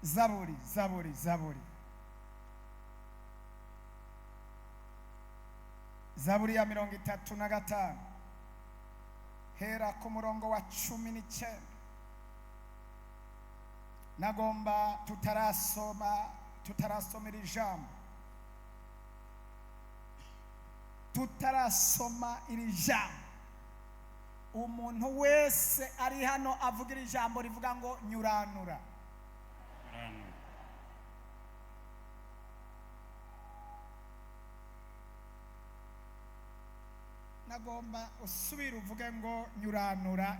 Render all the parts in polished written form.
zaburi zaburi zaburi zaburi ya 35 hera ku murongo wa 19. Nagomba tutarasomera ijambo, tutarasoma iri jambo, umuntu wese ari hano avugira ijambo rivuga ngo nyuranura. Nagomba usubira uvuge ngo nyuranura.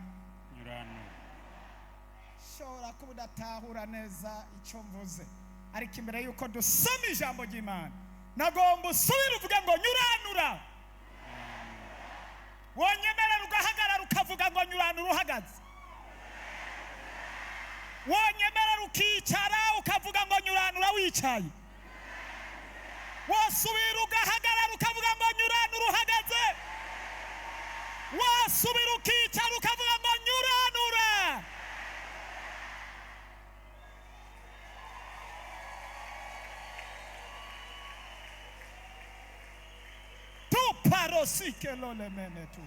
Shora kuba udatahura neza icyo mvuze, ariko imbere yuko dusoma ijambo ry'Imana nagomba usubira uvuge ngo nyuranura. Wonyemerera ugahagarara ukavuga ngo nyuranura uhagaze. Wonyemerera ukicara ukavuga ngo nyuranura wicaye. Wasubira ugahagarara ukavuga ngo nyuranura uhagaze. Wasubira ukicara ukavuga ngo nyuranura. Parosike lole menetu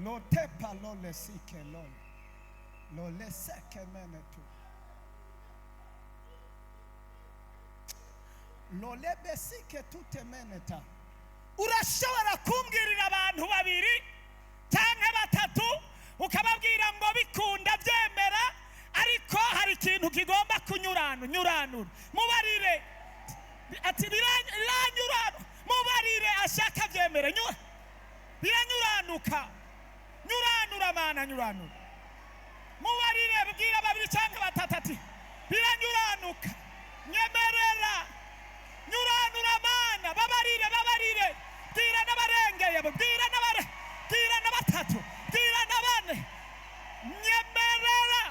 lotepa lole sike lole seke menetu lole besike tute meneta. Urashobora kumbwirira abantu babiri cyangwa batatu ukababwira ngo bikunda byemera, ariko hari ikintu kigomba kunyuranura. Mubarire ati biranyurana, mubarire ashaka byemere biranyuranuka. Nyuranura mana, nyuranura. Mubarire bwira babiri cyangwa batatu ati biranyuranuka, nyemerera nyuranura mana. Babarire bwira n'abarengeye, bwira n'abatatu, bwira n'abane, nyemerera.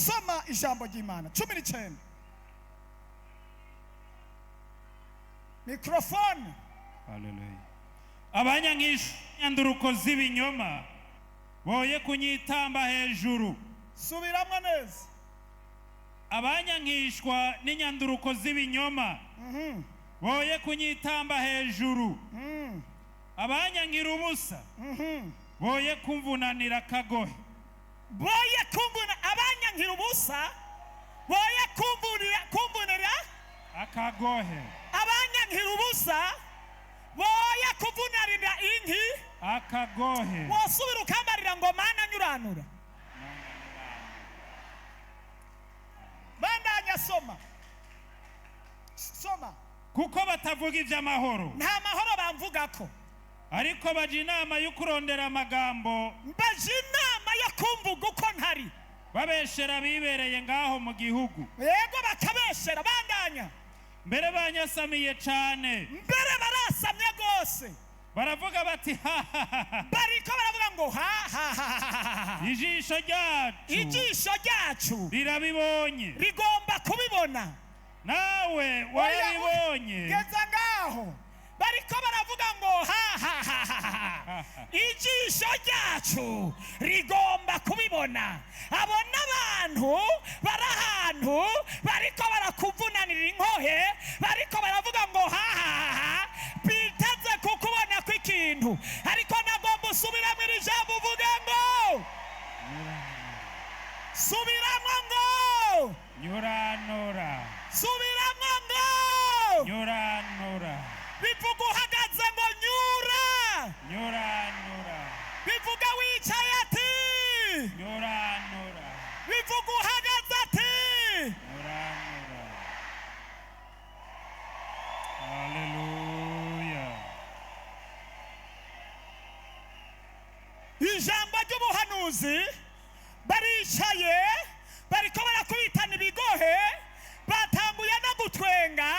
Soma ijambo ry'Imana 19. Mikrofone. Haleluya. Abanyanyanduruko z'ibinyoma boye kunyitamba hejuru. Subiramo neza. Abanyankishwa n'inyanduruko z'ibinyoma boye kunyitamba hejuru. Abanyankira ubusa boye kumvunanira kagohe. Boye kumbuna abanyankira ubusa boye kumbunira akagohe. Abanyankira ubusa boye kuvunarira inki akagohe. Wasubira ukambarira ngo mana nyuranura. Bandanya soma kuko batavuga iby'amahoro, nta mahoro bamvugako, ariko baje inama yo kurondera amagambo, baje inama yo kumvuga uko ntari, babeshera bibereye ngaho mu gihugu. Yego bakabeshera. Bandanya. Mbere banyasamiye cyane, mbere barasamye gose, baravuga bati bariko baravuga ngo ijisho ryacu rirabibonye, rigomba kubibona. nawe warabibonye. Geza ngaho bariko baravuga ngo ijisho ryacu rigomba kubibona. Abo n'abantu bari ahantu bariko barakuvunanira inkohe, bariko baravuga ngo biteze kukubona kw'ikintu, ariko nagomba usubiramo iri jambo uvuge ngo subiramo ngo nyuranura. Subiramo ngo nyuranura. bivuga uhagaze ngo nyuranura. bivuga wicaye ati nyuranura. bivuga uhagaze ati nyuranura. Haleluya. ijambo ry'ubuhanuzi. Baricaye bariko barakubitana ibigohe, batanguye no gutwenga,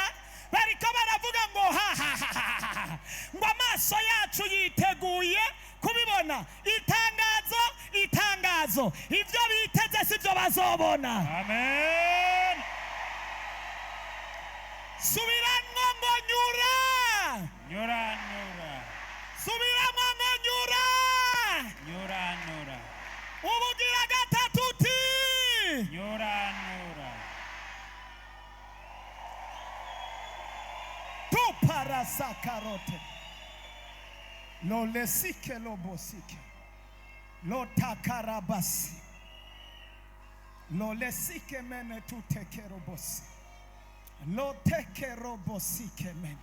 bariko baravuga ngo ngo amaso yacu yiteguye kubibona. Itangazo ibyo biteze sibyo bazobona. Amen. Subiramo ngo nyuranura. Nyuranura. Subiramo ngo nyura. sakarote. Lo lesike lo bosike. Lo takarabasi. Lo lesike mene tu tekerobosi. Lo tekerobosike mene.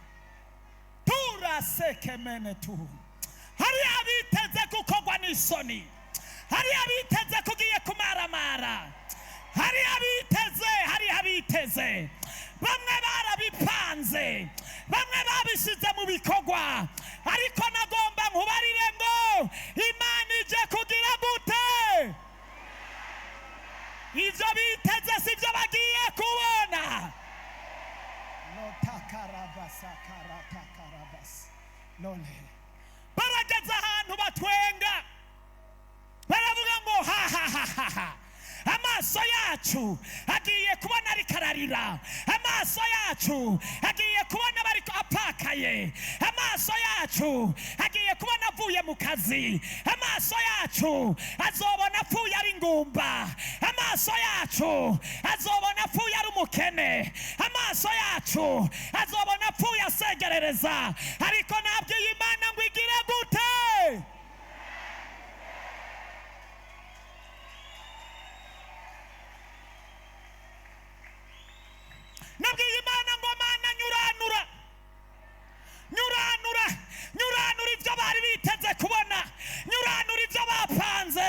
Tura seke mene tu. Hari abiteze kukogwa n'isoni. Hari abiteze kugiye kumaramara. Hari abiteze. Bamwe barabipanze. Bamwe babishize mu bikorwa. Ariko nagomba nkubarire ngo Imana ije kugira gute? Ivyo biteze sivyo bagiye kubona. Lo takarabasa karatakarabasa. Lole. Barageza ahantu batwenga. Baravuga ngo ha ha ha ha ha. Amaso yacu agiye kubona ari kararira. Amaso yacu agiye kubona bari apakaye. Amaso yacu agiye kubona avuye mu kazi. Amaso yacu azobona apfuye ari ngumba. Amaso yacu azobona apfuye ari umukene. Amaso yacu azobona apfuye asegerereza. Ariko nabwiye Imana ngo igire gute? Nabwiye Imana ngo Mana nyuranura ibyo bari biteze kubona. Nyuranura ibyo bapanze.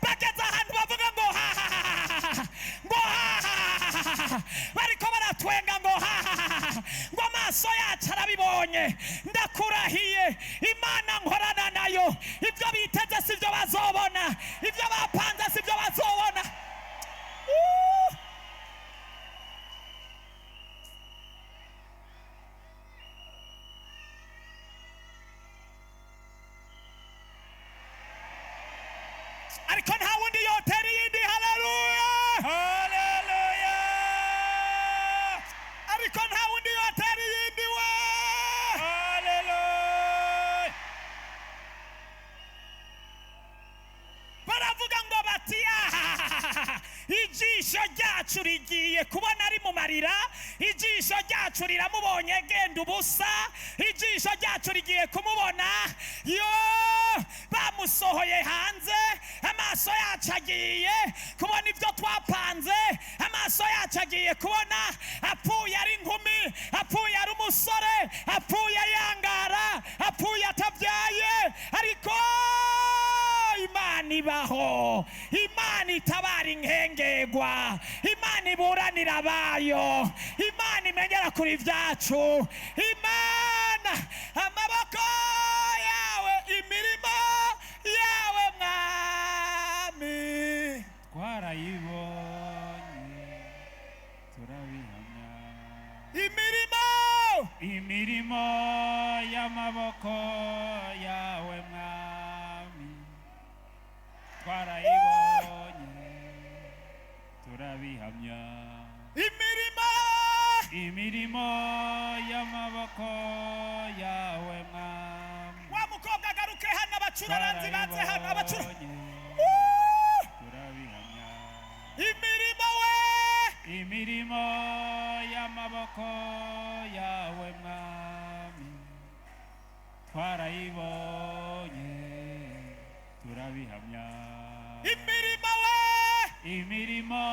Bageze ahantu bavuga ngo ha ha ha. Ngo ha ha. Bariko baratwenga ngo ha ha. Ngo amaso yacu arabibonye. Ndakurahiye Imana nkorana nayo. Ibyo biteze sivyo bazobona. Ibyo bapanze sivyo bazobona. Ariko nta wundi yotera iyindi. Haleluya, haleluya. Ariko nta wundi yotera iyindi we. Haleluya. Baravuga ngo bati ijisho ryacu rigiye kubona ari mu marira. Ijisho ryacu riramubonye genda ubusa. Ijisho ryacu rigiye kumubona bamusohoye hanze. Amaso yacu agiye kubona ibyo twapanze. Amaso yacu agiye kubona apfuye ari inkumi, apfuye ari umusore, apfuye yangara, apfuye atabyaye. Ariko Imana ibaho. Imana itabara inkengegwa. Imana iburanira abayo. Imana imenyera kuri byacu. Imana amaboko yawe, imirimo yawe Mwami twarayibonye turabihamya. Imirimo y'amaboko yawe Mwami twarayibonye turabihamya. Imirimo y'amaboko yawe Mwami. Wa mukobwa garuke hano abacuraranzi baze hano abacura. Turabihamya. Imirimo y'amaboko yawe Mwami twarayibonye turabihamya. Imirimo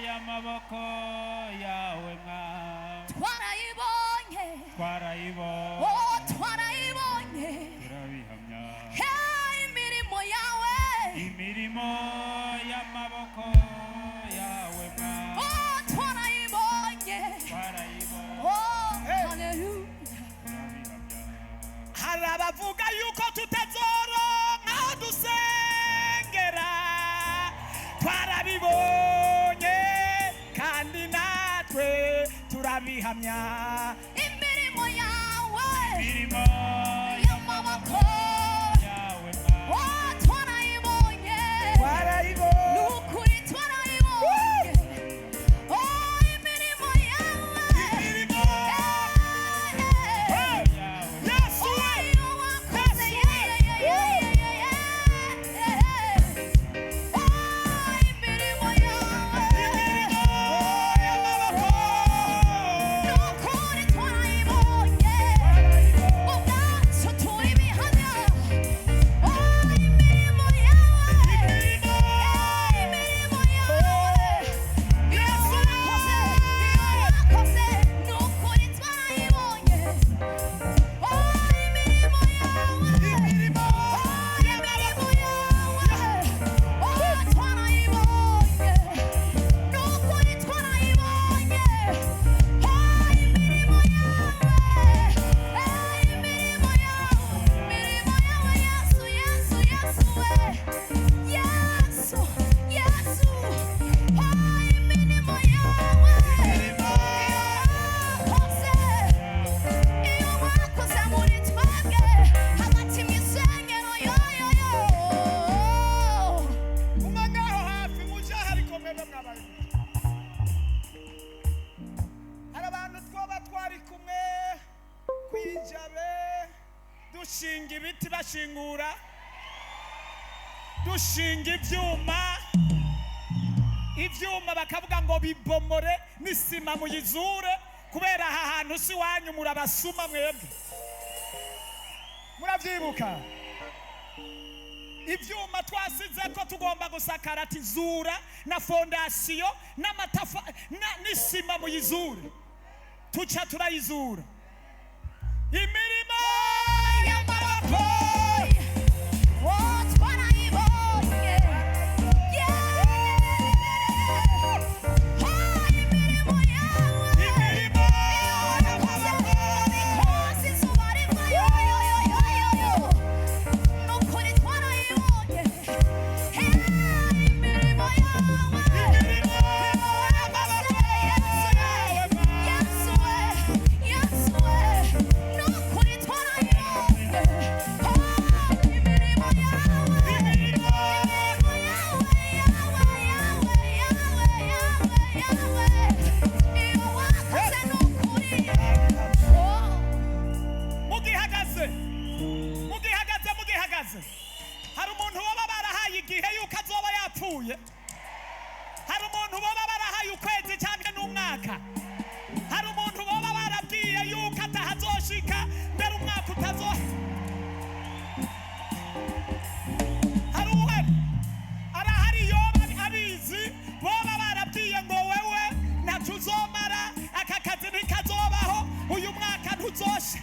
y'amaboko yawe Mwami twarayibonye. Oh, twarayibonye. Turabihamya. Hey, imirimo yawe. Imirimo y'amaboko yawe Mwami. Oh, twarayibonye. Twarayibonye. Oh, hallelujah. Turabihamya. hari abavuga yuko tutazoronka dusengera. Twarabibonye kandi natwe turabihamya. Imirimo yawe. Imirimo y'amaboko yawe Mwami. Oh, twarayibonye. Twarayibonye. Nukuri twarayibonye. Oh, imirimo yawe. Imirimo Hey, yawe Yesu we. oh, iyo wakoze, oh, imirimo yawe. y'amaboko. Nukuri twashingura dushinga ivyuma bakavuga ngo bibomore n'isima muyizure kubera aha hantu si wanyu murabasuma mwebwe. Muravyibuka ivyuma twasize ko tugomba gusakara ati zura na fondasiyo n'amatafa n'isima muyizure, tuca turayizura. Imirimo y'amaboko hari umuntu baba barahaye igihe yuko azoba yapfuye, hari umuntu baba barahaye ukwezi cyangwa n'umwaka, hari umuntu baba barabwiye yuko atahazoshika mbere umwaka hari uwari arahari yoba abizi baba barabwiye ngo wewe ntacuzomara, aka kazi ntikazobaho, uyu mwaka ntuzosha.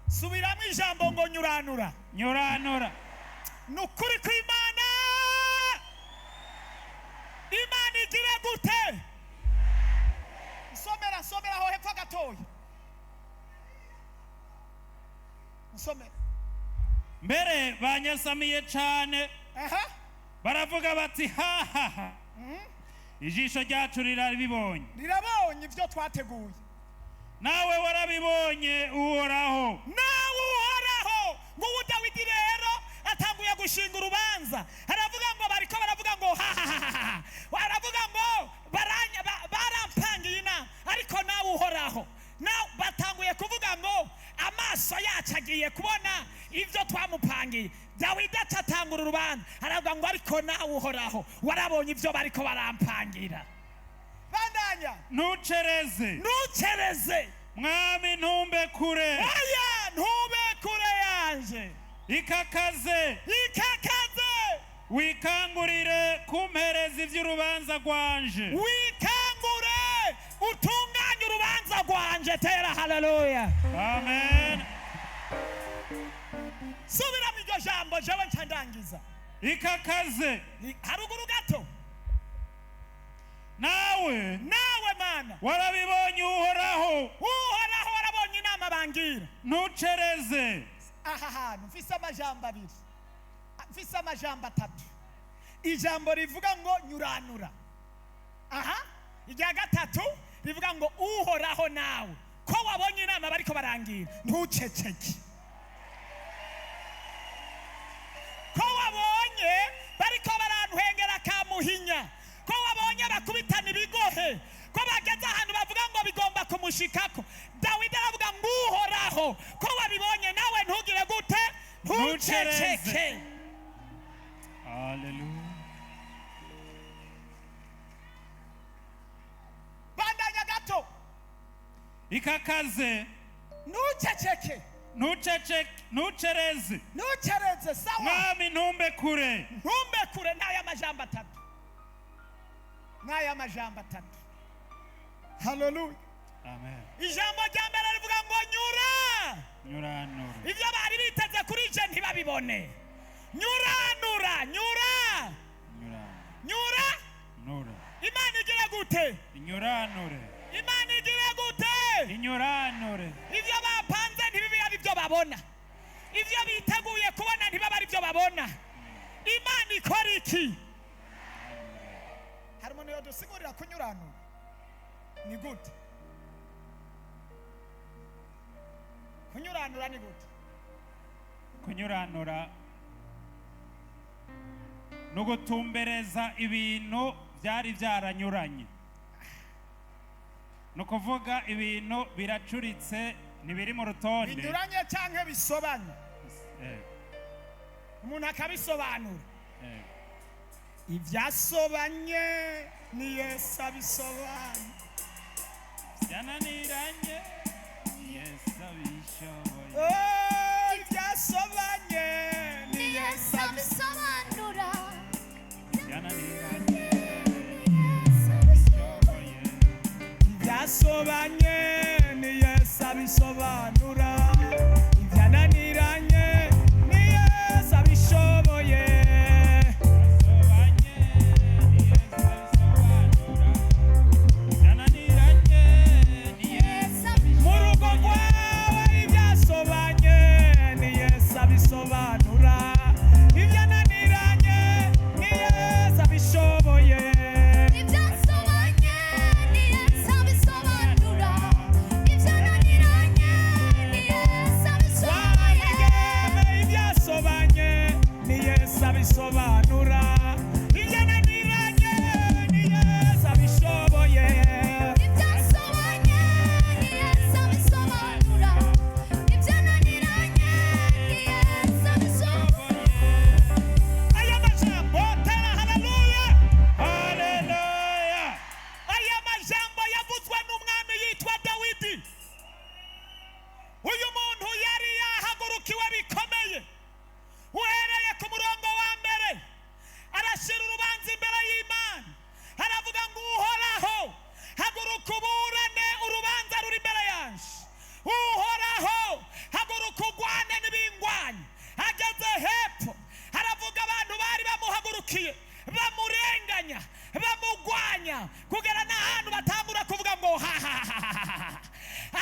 Subiramo ijambo ngo nyuranura. Nyuranura. Nukuri kw'Imana. Imana igire gute? Somera ho hepfo gatoya. Somera. Mbere banyasamiye cyane. Aha. Baravuga bati ha ha ha. Ijisho ryacu rirabibonye. Rirabonye ivyo twateguye. Nawe warabibonye uhoraho. Nawe uhoraho ngo Dawidi rero atanguye gushinga urubanza, aravuga ngo bariko baravuga ngo ha ha ha, baravuga ngo barampangiye inama, ariko nawe uhoraho nawe batanguye kuvuga ngo amaso yacu agiye kubona ivyo twamupangiye. Dawidi atatangura urubanza aravuga ngo ariko nawe uhoraho warabonye ivyo bariko barampangira. Bandanya. Ntucereze mwami ntumbe kure. Oya ntube kure yanje. Ikakaze wikangurire kumpereza ivy'urubanza rwanje. Wikangure utunganye urubanza rwanje. Tera haleluya. Amen. Subira mu iryo jambo jewe ncandangiza. Ikakaze haruguru gato. Nawe mana warabibonye uhoraho warabonye inama bangira. Ntucereze. Aha hantu mfise amajambo abiri, mfise amajambo atatu. Ijambo rivuga ngo nyuranura. Aha irya gatatu rivuga ngo uhoraho nawe ko wabonye inama bariko barangira ntuceceke, ko wabonye bariko barantwengera Kamuhinya, ko wabonye bakubitana ibigohe, ko bageze ahantu bavuga ngo bigomba kumushikako. Dawidi aravuga ngo Uhoraho, ko wabibonye nawe ntugire gute? Ntuceceke. Hallelujah. Bandanya gato, Ikakaze, ntuceceke, ntucereze. ntucereze. Sawa, Mwami ntumbe kure. ntumbe kure. N'aya majambo atatu, n'aya majambo atatu. Haleluya. Amen. Ijambo rya mbere rivuga ngo nyura. Nyuranura. Ibyo bari biteze kuri je ntibabibone. Nyuranura, nyura, nyura. Nura. Imana igire gute? Inyuranure. Imana igire gute? Inyuranure. Ibyo bapanze ntibibe ari byo babona, ibyo biteguye kubona ntibaba ari byo babona. Imana ikora iki? Hari umuntu yodusigurira kunyuranura ni gute? Kunyuranura ni gute? Kunyuranura no gutumbereza ibintu byari byaranyuranye, no kuvuga ibintu biracuritse ntibiri mu rutonde, Binyuranye canke bisobanye. Umuntu akabisobanura. Ibyasobanye ni Yesu abisobanura. byananiranye Yesu abishoboye. Ibyasobanye ni Yesu abisobanura. Byananiranye Yesu abishoboye. Ibyasobanye ni Yesu abisobanura. Ibyananiranye ni Yesu abishoboye. Mu rugo rwawe ibyasobanye ni Yesu abisobanura. Ibyananiranye ni Yesu abishoboye. Ibyasobanye ni Yesu abisobanura. Ibyananiranye ni Yesu abisobanura. Wabigeme ibyasobanye ni Yesu abisobanura. Ibyananiranye ni Yesu abishoboye. Ibyasobanye ni Yesu abisobanura. Ibyananiranye ni Yesu abisobanura. Aya majambo tera haleluya. Hallelujah. Aya majambo yavuzwe n'umwami yitwa Dawidi. Uyu muntu yari yahagurukiwe bikomeye. Uhereye ku murongo wa mbere arashira urubanza imbere y'Imana, aravuga ngo Uhoraho, haguruka uburane, urubanza ruri imbere yanje. Uhoraho, haguruka ugwane n'ibingwanya. Ageze hepfo aravuga abantu bari bamuhagurukiye bamurenganya, bamugwanya, kugera n'ahantu batangura kuvuga ngo ha ha ha ha.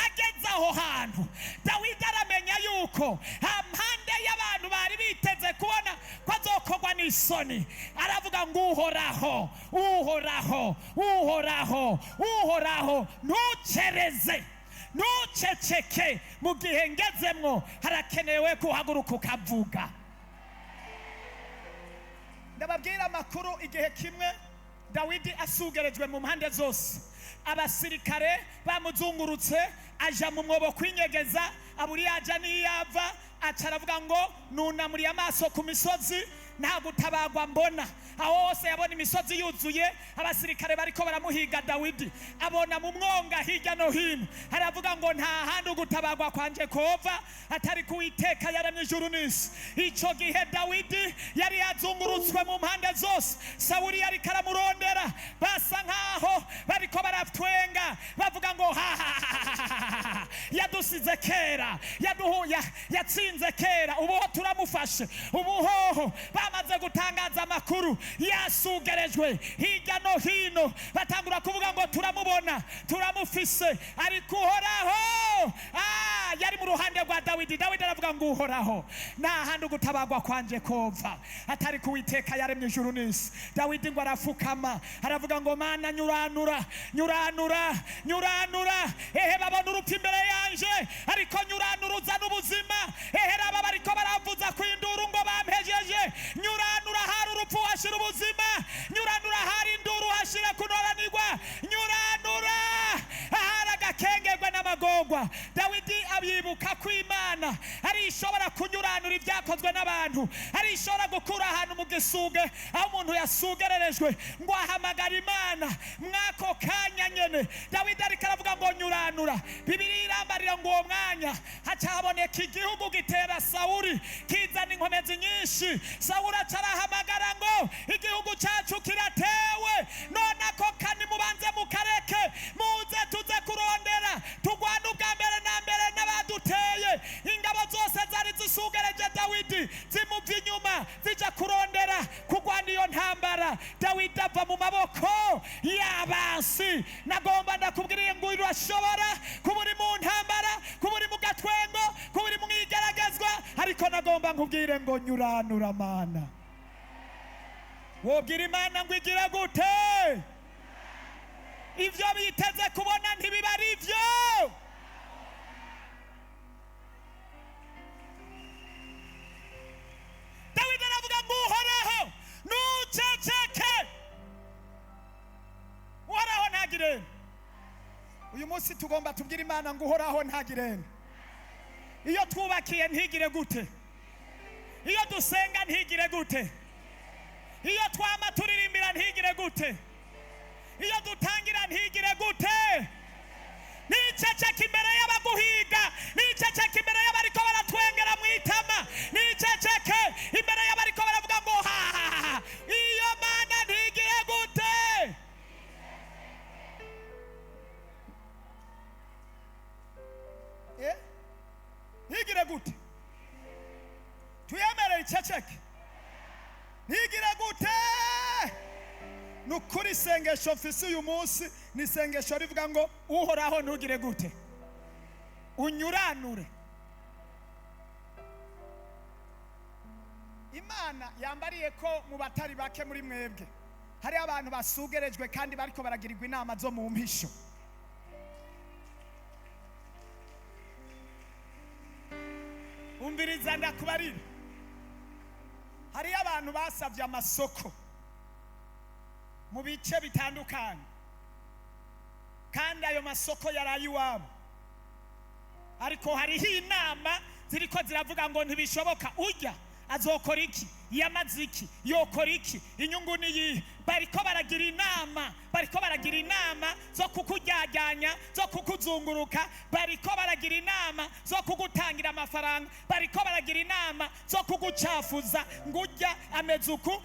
Ageze aho hantu Dawidi aramenya yuko hampande y'abantu bari biteze kubona ko azokorwa n'isoni. Aravuga ngo Uhoraho, Uhoraho, Uhoraho, Uhoraho, ntucereze, ntuceceke. Mu gihe ngezemwo harakenewe kuhaguruka ukavuga. Ndababwira amakuru. Igihe kimwe Dawidi asugerejwe mu mpande zose, abasirikare bamuzungurutse, aja mu mwobo kwinyegeza, aburi yaja niyava, aca aravuga ngo nunamuriye amaso ku misozi nta gutabagwa mbona. Aho hose yabona imisozi yuzuye, abasirikare bariko baramuhiga Dawidi, abona mu mwonga hirya no hino, aravuga ngo nta handi ugutabagwa kwanje kova atari kuwiteka yaremye ijuru n'isi. Ico gihe Dawidi yari yazungurutswe mu mpande zose, Sawuli yari karamurondera, basa nkaho bariko baratwenga bavuga ngo ha ha ha, yadusize kera, yatsinze kera, ubuho turamufashe, ubuhoho bamaze gutangaza amakuru yasugerejwe hirya no hino, batangura kuvuga ngo turamubona, turamufise, ariko uhoraho yari mu ruhande rwa Dawidi. Dawidi aravuga ngo uhoraho nta handi ugutabagwa kwanje kova atari kuwiteka yaremye ijuru n'isi. Dawidi ngo arafukama aravuga ngo Mana nyuranura, nyuranura, nyuranura, ehe babona urupfu imbere yanje, ariko nyuranura uzana ubuzima, ehe raba bariko baravuza kwinduru ngo bampejeje, nyuranura hari urupfu hashira ubuzima, nyuranura hari induru hashira kunoranirwa, nyuranura ahari agakengerwa n'amagorwa. Dawidi abibuka ko Imana ari ishobora kunyuranura ibyakozwe n'abantu, ari ishobora gukura ahantu mu gisuge aho umuntu yasugererejwe, ngo ahamagara Imana mwako kanya nyene. Dawidi ariko aravuga ngo nyuranura. Bibiliya irambarira ngo uwo mwanya haca haboneka igihugu gitera Sawuli, kizana inkomezi nyinshi. Sawuli acarahamagara ngo igihugu cyacu kiratewe, none ako kani mubanze mukareke, muze tuze kurondera tugwana ubwa mbere na mbere n'abaduteye. Ingabo zose zari zisugereje Dawidi zimuva inyuma zija kurondera kugwana iyo ntambara. Dawidi ava mu maboko y'abansi. Nagomba ndakubwiriye ngo urashobora kuba uri mu ntambara, kuba uri mu gatwengo, kuba uri mu igeragezwa, ariko nagomba nkubwire ngo nyuranura Mana. Wobwira Imana ngo igire gute? Ivyo biteze kubona ntibiba ari vyo. Dawidi aravuga ngo uhoraho nuceceke, uhoraho ntagire. Uyu munsi tugomba tubwira Imana ngo uhoraho ntagire. Iyo twubakiye ntigire gute? Iyo dusenga ntigire gute? Iyo twama turirimbira ntigire gute? Iyo dutangira ntigire gute? Niceceke imbere y'abaguhiga, niceceke imbere y'abariko baratwengera mu itama, niceceke imbere y'abariko baravuga ngo ha. Iyo Mana ntigire gute? Ntigire gute? Tuyemere iceceke. Ntigire gute? Nukuri isengesho mfise uyu munsi ni isengesho rivuga ngo uhoraho ntugire gute? Unyuranure. Imana yambariye ko mu batari bake muri mwebwe hari abantu basugerejwe kandi bariko baragirirwa inama zo mu mpisho. Umviriza ndakubarira, hari abantu basavye amasoko mu bice bitandukanye, kandi ayo masoko yaraye iwabo, ariko hariho inama ziriko ziravuga ngo ntibishoboka. Urya azokora iki? Yamaze iki? Yokora iki? Inyungu niyihe? Bariko baragira inama zo kukujyajyanya, zo kukuzunguruka, bariko baragira inama zo kugutangira amafaranga, bariko baragira inama zo kugucafuza ngo urya amezuku.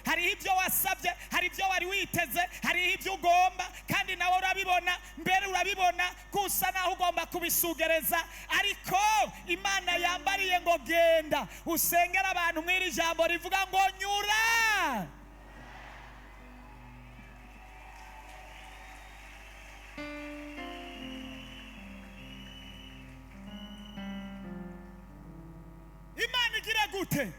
Hariho ibyo wasabye, hari ibyo wari witeze, hariho ibyo ugomba, kandi nawe urabibona, mbere urabibona kusa naho ugomba kubisugereza. Ariko Imana yambariye ngo genda usengera abantu mw'iri jambo rivuga ngo nyura. Imana igira gute?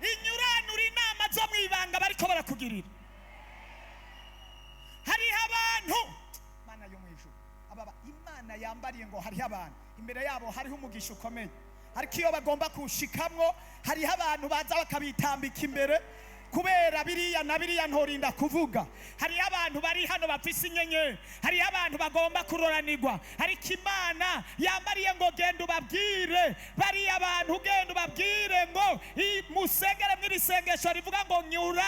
Inyuranura inama zo mwibanga bariko barakugirira. Hariho abantu Mana yo mwijuru, ababa Imana yambariye ngo hariho abantu imbere yabo hariho umugisha ukomeye, ariko iyo bagomba kushikamwo hariho abantu baza bakabitambika imbere kubera biriya na biriya ntorinda kuvuga. Hariho abantu bari hano bafise inyenyeri, hariho abantu bagomba kuroranirwa, ariko Imana yambariye ngo genda ubabwire bariya abantu, genda ubabwire ngo musengere mw'iri sengesho rivuga ngo nyura.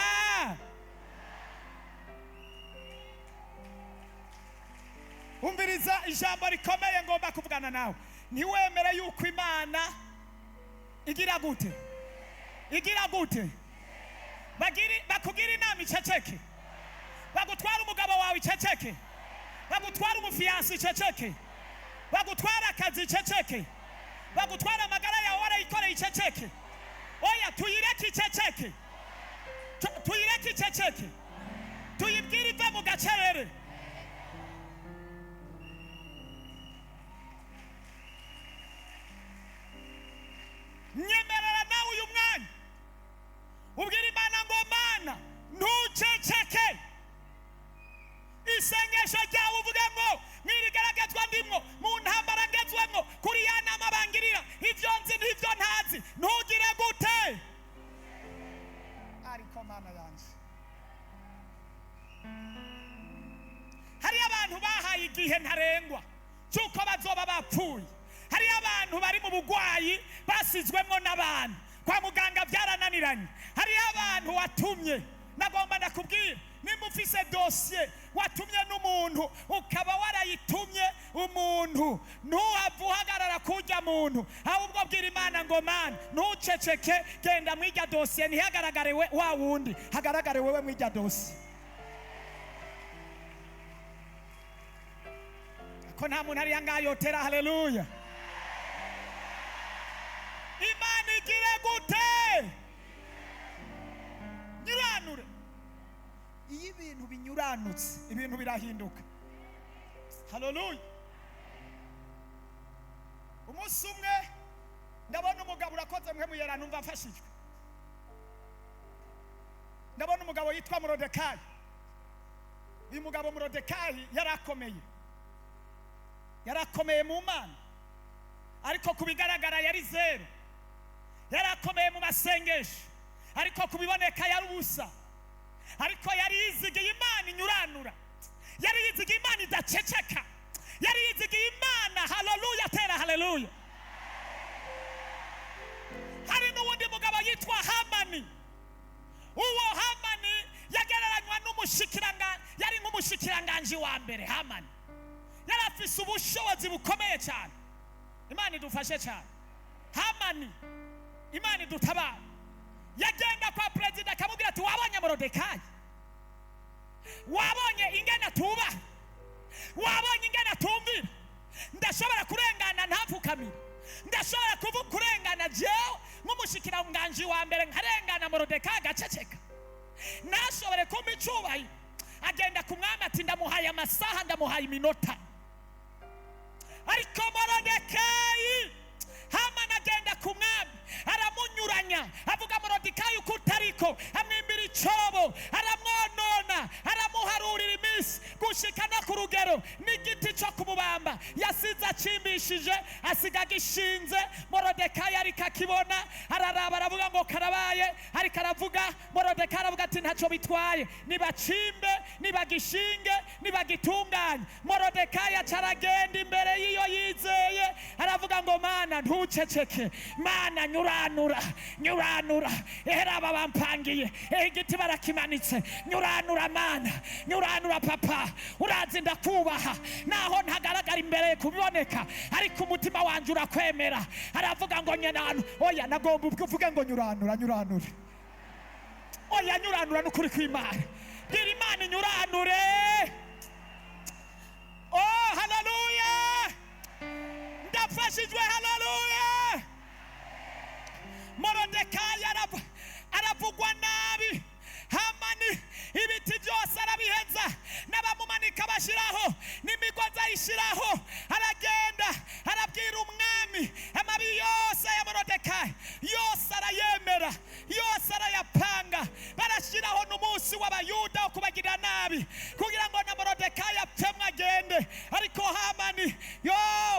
Umviriza ijambo rikomeye ngomba kuvugana nawe. Ntiwemere yuko Imana igira gute? Igira gute? Bakugira inama iceceke, bagutwara umugabo wawe iceceke, bagutwara umufiyansi iceceke, bagutwara akazi iceceke, bagutwara amagara yawe warayikoreye iceceke. Oya tuyireke iceceke, tuyireke iceceke, tuyibwire ive mu gacerere. Nyemerera nawe uyu mwanya ubwira Imana ngo Mana ntuceceke. Isengesho ryawe uvuge ngo mwirigaragazwa ndimwo, mu ntambara ngezwemwo, kuri ya nama bangirira, ibyo nzi n'ibyo ntazi, ntugire gute. Ariko Mana yanje, hari abantu bahaye igihe ntarengwa cyuko bazoba bapfuye. Hari abantu bari mu bugwayi basizwemo n'abantu, kwa muganga byarananiranye. Hari abantu watumye, nagomba ndakubwira, nimba ufise dosiye watumye n'umuntu ukaba warayitumye umuntu, ntuhave uhagarara kujya muntu, ahubwo bwira Imana ngo Mana ntuceceke, genda mwirya dosiye, ntihagaragare wa wundi, hagaragare wewe mwirya dosiye. Ko nta muntu ari ngaho yotera haleluya. Imana igire gute? Nyuranure. Iyo ibintu binyuranutse, ibintu birahinduka. Haleluya. Umunsi umwe ndabona umugabo urakoze mwe muyera, numva afashijwe. Ndabona umugabo yitwa Morodekayi. Uyu mugabo Morodekayi yarakomeye mu Mana, ariko kubigaragara yari zero. Yarakomeye mu masengesho, ariko kubiboneka yari ubusa. Ariko yari yizigiye Imana inyuranura, yari yizigiye Imana idaceceka, yari yizigiye Imana. Haleluya, tera haleluya. Hari n'uwundi mugabo yitwa Hamani. Uwo Hamani yagereranywa n'umushikiranganje, yari nk'umushikiranganje wa mbere. Hamani yari afise ubushobozi bukomeye cyane. Imana idufashe cyane. Hamani, Imana idutabara. Yagenda kwa perezida akamubwira ati wabonye Morodekayi, wabonye ingene tuba, wabonye ingene tumvira, ndashobora kurengana ntapfukamira, ndashobora kurengana jewe nk'umushikiranganje wa mbere nkarengana Morodekayi agaceceka, nashobore kumpa icubahiro. Agenda ku mwami ati ndamuhaye amasaha, ndamuhaye iminota. Ariko Morodekayi, Hamani agenda ku mwami aramunyuranya, avuga Morodekayi uko utariko, amwimbira icobo, aramwonona, aramuharurira iminsi gushika no ku rugero n'igiti cyo kumubamba yasize acimbishije, asiga gishinze. Morodekayi ariko akibona, araraba, aravuga ngo karabaye. Ariko aravuga, Morodekayi aravuga ati ntacyo bitwaye, nibacimbe, nibagishinge, nibagitunganye. Morodekayi acaragenda imbere y'iyo yizeye, aravuga ngo Mana ntuceceke, Mana nyuranura, nyuranura. Aba bampangiye, igiti barakimanitse, nyuranura Mana, nyuranura Papa. Urazi ndakubaha naho ntagaragara imbere kubiboneka, ariko umutima wanje urakwemera. Aravuga ngo nyenanu, oya nagomba uvuge ngo nyuranura, nyuranura. Oya nyuranura n'ukuri kw'Imana, bwira Imana nyuranure. Oh haleluya, ndafashijwe. Haleluya. Morodekayi aravugwa nabi. Hamani ibiti byose arabiheza, n'abamumanika bashiraho, n'imigozi ayishiraho. Aragenda arabwira umwami amabi yose ya Morodekayi, yose arayemera, yose arayapanga. Barashiraho n'umunsi w'Abayuda wo kubagirira nabi, kugira ngo na Morodekayi apfemwe agende. Ariko Hamani,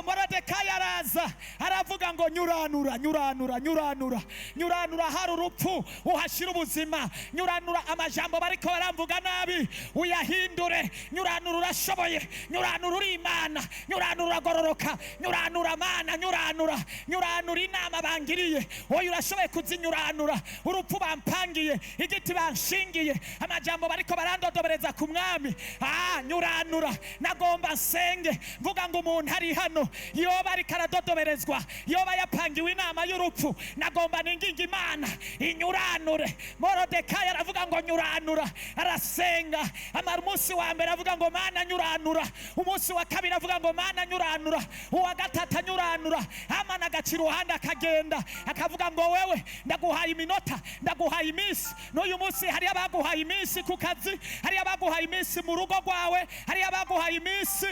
Morodekayi araza, aravuga ngo nyuranura, nyuranura, nyuranura, nyuranura. Hari urupfu uhashira ubuzima, nyuranura amajambo bariko baramvuga nabi uyahindure. Nyuranura, urashoboye. Nyuranura, uri Imana. Nyuranura, uragororoka. Nyuranura Mana, nyuranura, nyuranura inama bangiriye. Oya urashoboye kuzinyuranura. Urupfu bampangiye, igiti banshingiye, amajambo bariko barandodobereza ku mwami. Nyuranura. Nagomba nsenge mvuga ngo umuntu ari hano yoba ariko aradodoberezwa, yoba yapangiwe inama inyuma y'urupfu nagomba ninginga imana inyuranure. Morodekayi aravuga ngo nyuranura, arasenga. Amara umunsi wa mbere avuga ngo mana nyuranura, umunsi wa kabiri avuga ngo mana nyuranura, uwa gatatu anyuranura. Hamani agaca iruhande akagenda akavuga ngo wewe ndaguhaye iminota, ndaguhaye iminsi. N'uyu munsi hari abaguhaye iminsi ku kazi, hari abaguhaye iminsi mu rugo rwawe, hari abaguhaye iminsi.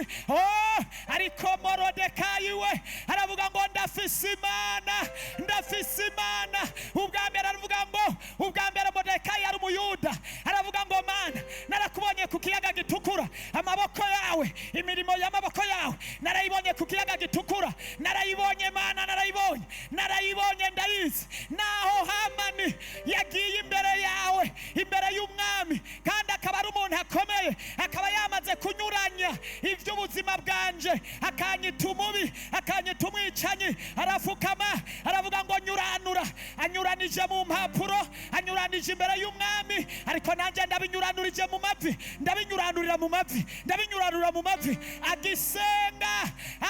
Ariko Morodekayi we aravuga ngo ndafise imana, ndafise imana. Ubwa mbere aravuga ngo, ubwa mbere Morodekayi ari umuyuda, aravuga ngo mana narakubonye ku kiyaga gitukura, amaboko yawe, imirimo y'amaboko yawe narayibonye ku kiyaga gitukura, narayibonye mana, narayibonye ndayizi. Naho Hamani yagiye imbere yawe, imbere y'umwami, kandi akaba ari umuntu akomeye, akaba yamaze kunyuranya iby'ubuzima bwanje, akanyita umubi, akanyita umwicanyi, arafukama aravuga ngo nyuranura. Anyuranije mu mpapuro, anyuranije imbere y'umwami, ariko nanjye ndabinyuranurije mu mavi, ndabinyuranurira mu mavi, ndabinyuranurira mu mavi.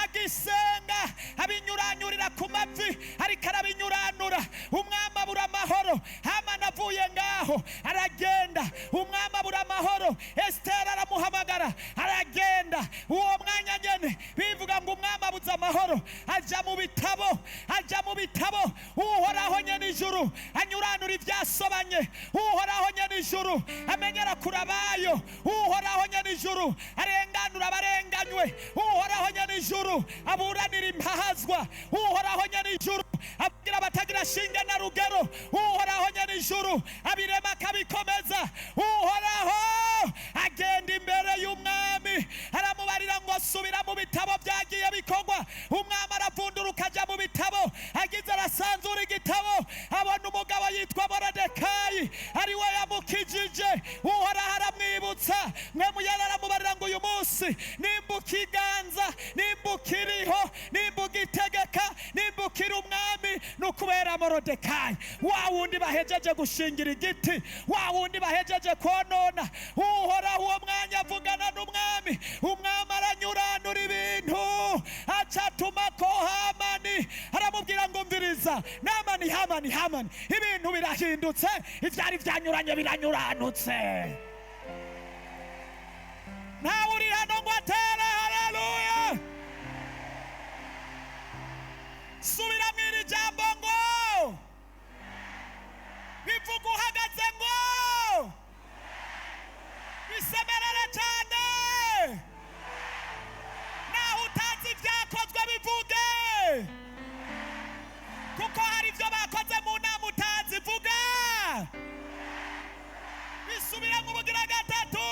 Agisenga abinyuranyurira ku mavi, ariko arabinyuranura. Umwami abura amahoro. Hamani avuye ngaho aragenda, umwami abura amahoro. Esiteri aramuhamagara aragenda. Uwo mwanya nyene bivuga ngo umwami abuze amahoro, ajya mu bitabo. Uhoraho nyene ijuru anyuranura ibyasobanye, uhoraho nyene ijuru amenyera kurabayo, uhoraho nyene ijuru arenganura abarenganywe, uhoraho nyene ijuru aburanira impahazwa, uhoraho nyene ijuru abwira abatagira shinge na rugero, uhoraho nyene ijuru abirema akabikomeza. Uhoraho agenda imbere y'umwami aramubarira ngo subira mu bitabo byagiye bikorwa. Umwami aravunduruka ajya mu bitabo, agize arasanzura igitabo, abona umugabo yitwa Morodekayi ari we yamukijije. Uhoraho aramwibutsa, mwemuyera aramubarira ngo uyu munsi nimba ukiganza, nimba ukiriho, nimba ugitegeka, nimba ukiri umwami, nukubera Morodekayi, wa wundi bahejeje gushingira igiti, wa wundi bahejeje konona. Uhoraho uwo mwanya avugana n'umwami, umwami aranyuranura ibintu, acatuma ko Hamani aramubwira ngo mviriza Hamani, ibintu birahindutse, ivyari vyanyuranye biranyuranutse. Nawe uri hano ngo atere haleluya. Subira mwiri jambo ngo bivuga uhagaze ngo bisemerere cyane. Naho utazi ibyakozwe bivuge, kuko hari ibyo bakoze mu nama utazi. Vuga bisubira mu bugira gatatu,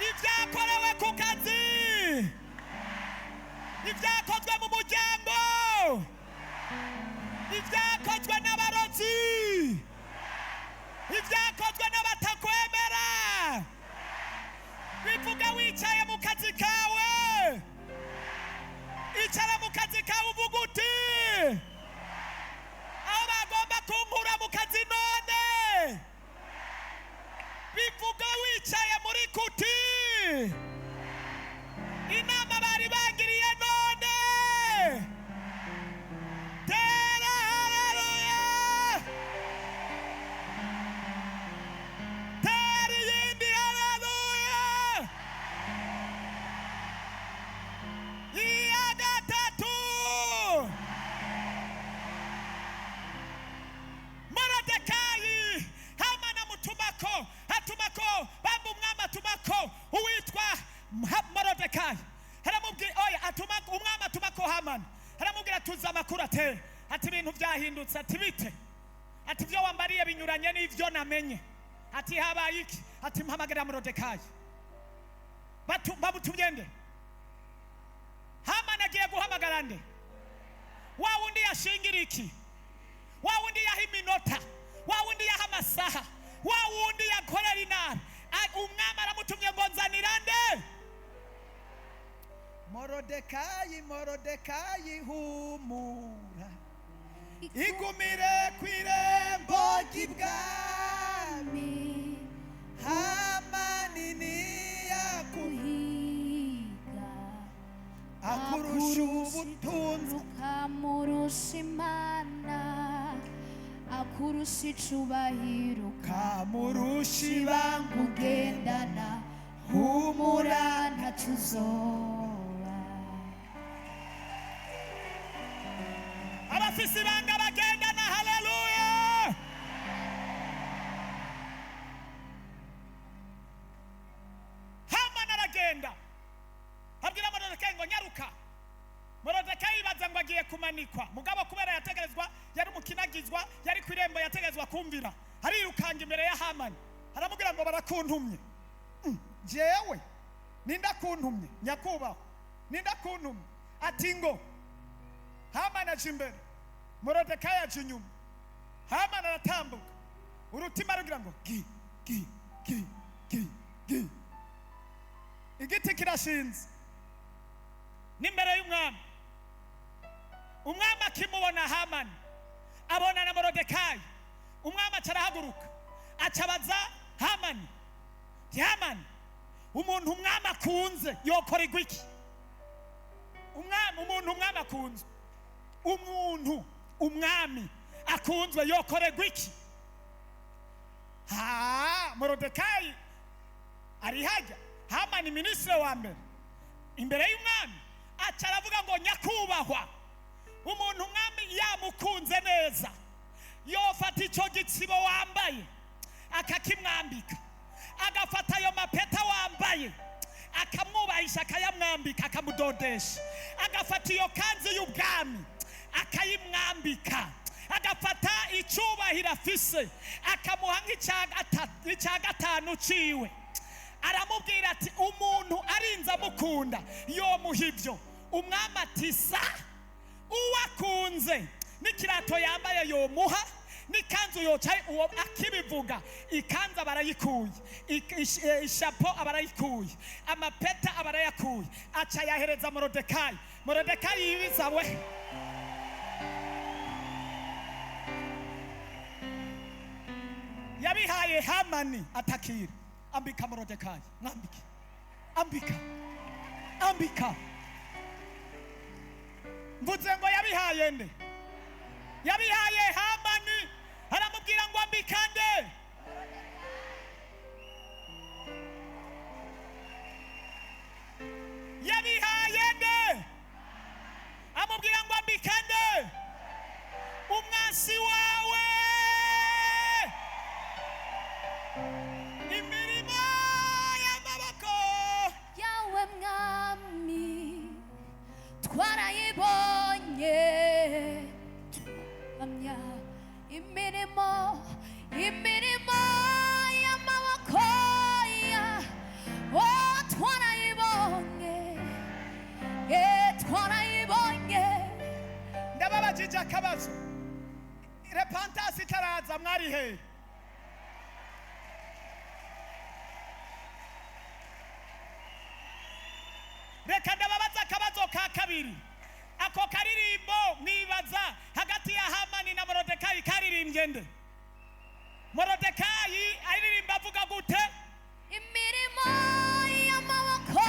ibyakorewe ku kazi, ibyakozwe mu muryango, ibyakozwe n'abarozi, ibyakozwe n'abatakwemera. Bivuga wicaye mu kazi kawe, icara mu kazi kawe uvuga uti aho bagomba kunkura mu kazi none. Bivuga wicaye muri kuti, inama bari bagiriye none. Tera haleluya. Tera yindi haleluya. Iya gatatu. Morodekayi Hamani atumako bamba umwami atumako uwitwa Morodekayi. Haramubwira umwami atumako Hamani, haramubwira tuzi amakuru ateye, ati ibintu byahindutse. Ati bite? Ati ibyo wambariye binyuranye n'ibyo namenye. Ati habaye iki? Ati mpamagarira Morodekayi. Bamutumye nde? Hamani agiye guhamagara nde? Wa wundi yashingira iki? Wa wundi yaha iminota, wa wundi yaha amasaha, wa wundi yakorera inama. Umwami aramutumye ngo nzanira nde? Morodekayi humura, igumire kw'irembo ry'ibwami. Hamani niyakuhiga akurusha ubutunzi, kamurusha icubahiro kamurusha ibanga ugendana humura ntacuzoba abafise ibanga bagendana. Haleluya. Hamani aragenda abwira Morodekayi ngo nyaruka. Morodekayi yibaza ngo agiye kumanikwa, mugabo kubera yategerezwa, yari umukinagizwa, yari ku irembo yategerezwa kumvira, arirukanga imbere ya Hamani aramubwira ngo barakuntumye. Jewe ninda kuntumye nyakubahwa, ninda kuntumye. Ati ngo Hamani aje imbere, Morodekayi aje inyuma. Hamani aratambuka, urutima rugira ngo gi gi gi gi gi. Igiti kirashinze n'imbere y'umwami. Umwami akimubona Hamani abona na Morodekayi, umwami acarahaguruka acabaza Hamani, Hamani, umuntu umwami akunze yokora igwiki? Umuntu umwami akunze, umuntu umwami akunzwe yokora igwiki? Morodekayi arihajya. Hamani minisitiri wa mbere imbere y'umwami acaravuga ngo nyakubahwa, umuntu umwami yamukunze neza yofata ico gitsibo wambaye akakimwambika, agafata ayo mapeta wambaye akamwubahisha akayamwambika akamudodesha, agafata iyo kanzu y'ubwami akayimwambika, agafata icubahiro afise akamuha nk'icya gatanu ciwe. Aramubwira ati umuntu arinze amukunda yomuha ibyo. Umwami ati sa uwakunze n'ikirato yambaye yomuha, n'ikanzu yocaye. Uwo akibivuga ikanzu abarayikuye, ishapo abarayikuye, amapeta abarayakuye, aca yahereza Morodekayi. Morodekayi yibiza we, yabihaye Hamani atakira. Ambika Morodekayi, mwambike, ambika, ambika. Mvuze ngo yabihaye nde? Yabihaye Hamani. Aramubwira ngo ambika nde? Yabihaye nde? Amubwira ngo ambika nde? Umwasi wawe. twarayibonye turamya imirimo y'amaboko twarayibonye. Ndababajije akabazo, repentance itaraza mwari he? Reka ndababaza akabazo ka kabiri. Ako karirimbo mwibaza hagati ya Hamani na Morodekayi karirimbye nde? Morodekayi aririmba avuga gute? Imirimo y'amaboko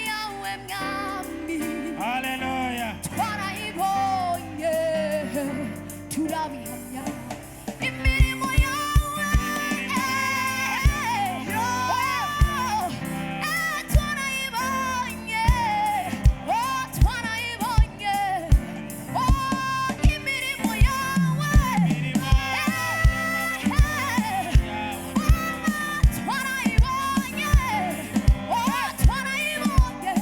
yawe mwami. Haleluya. Twarayibonye turabihamya. Imirimo yawe twarayibonye, twarayibonye. Imirimo yawe twarayibonye.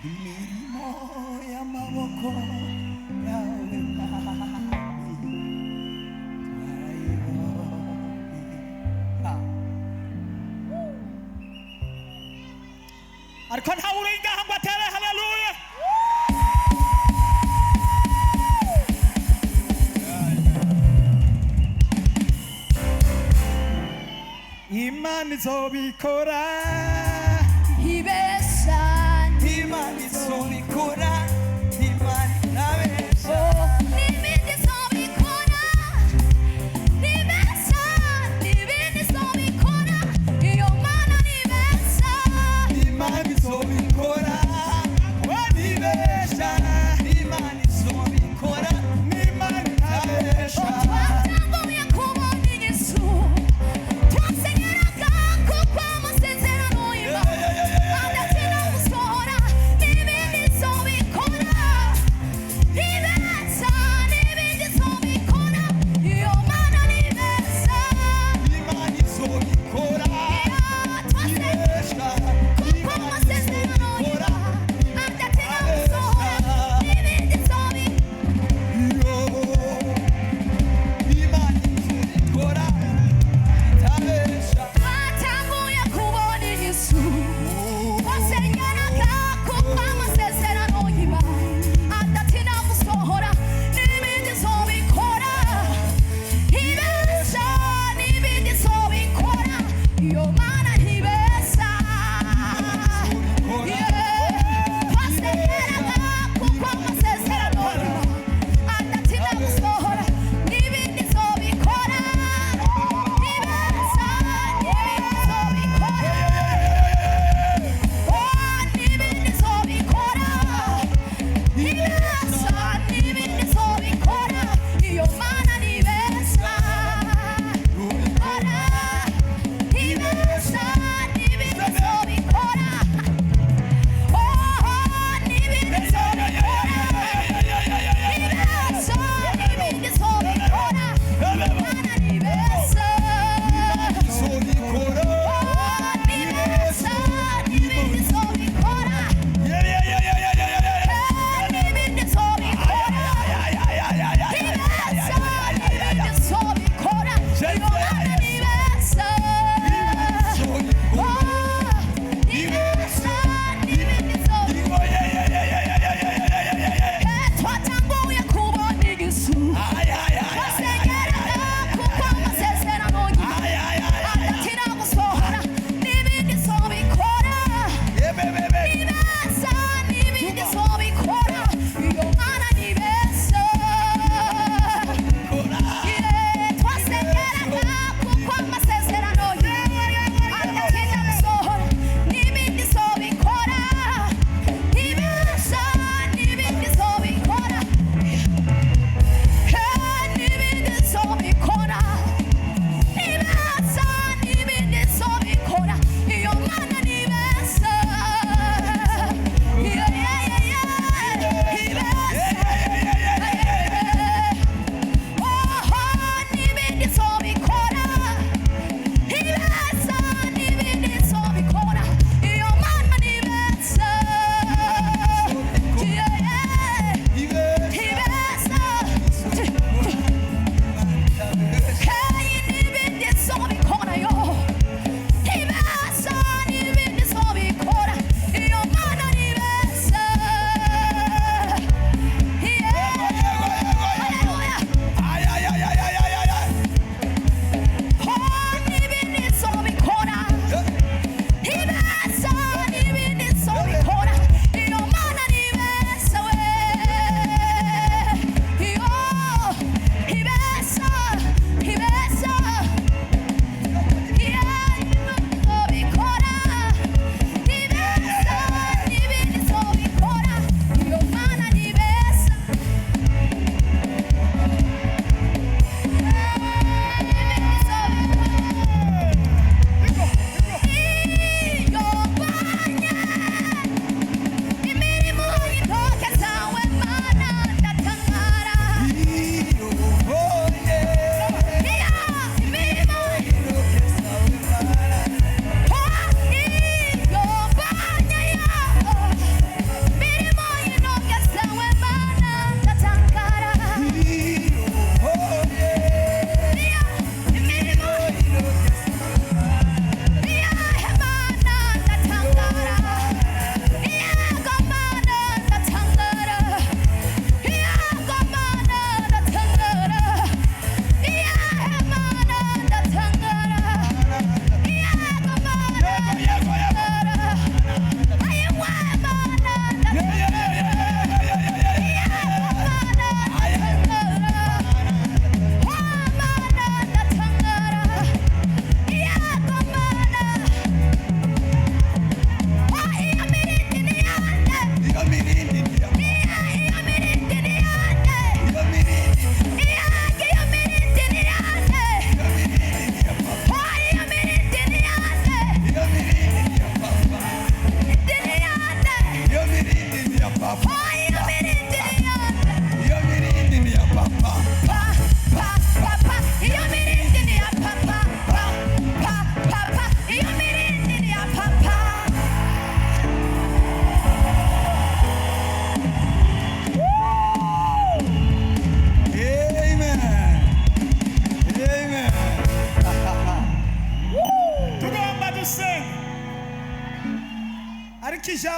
imirimo y'amaboko yawe mwami twarayibonye. Ariko ntawe uri ngaha ngo atere haleluya. Imana izobikora, ibesha Imana izobikora, Imana irabesha. n'ibindi izobikora, ibesha n'ibindi izobikora, iyo Mana nibesha. Imana izobikora, nibesha. Imana izobikora, n'Imana irabesha. Twatanguye kubona Yesu, twasenyeraga kuko amasezerano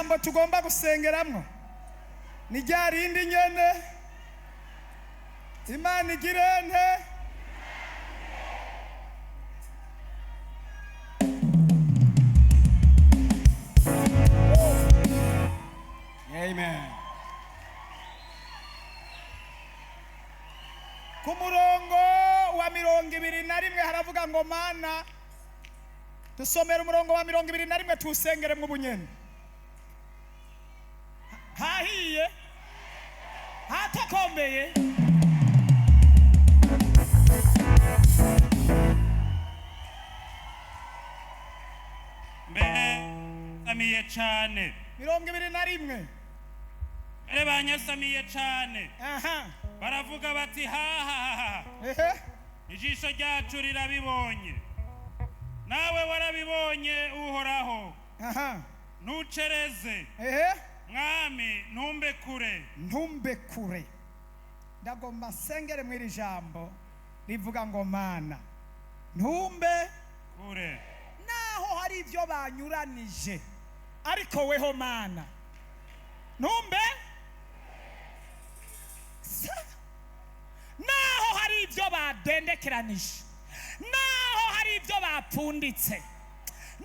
jambo tugomba gusengeramwo ni rya rindi nyene Imana igire nte Amen. Ku murongo wa 21 haravuga ngo Mana dusomera umurongo wa 21 tusengere mu bunyene hahiye hatakomeye Samiye cane 21 banyasamiye cane aha baravuga bati hahaha ehe ijisho ryacu rirabibonye nawe warabibonye uhoraho aha ntucereze ehe mwami ntumbe kure ndagomba sengere mw'iri jambo rivuga ngo Mana ntumbe kure naho hari ibyo banyuranije ariko weho Mana ntumbe naho hari ibyo badendekeranije naho hari ibyo bapfunditse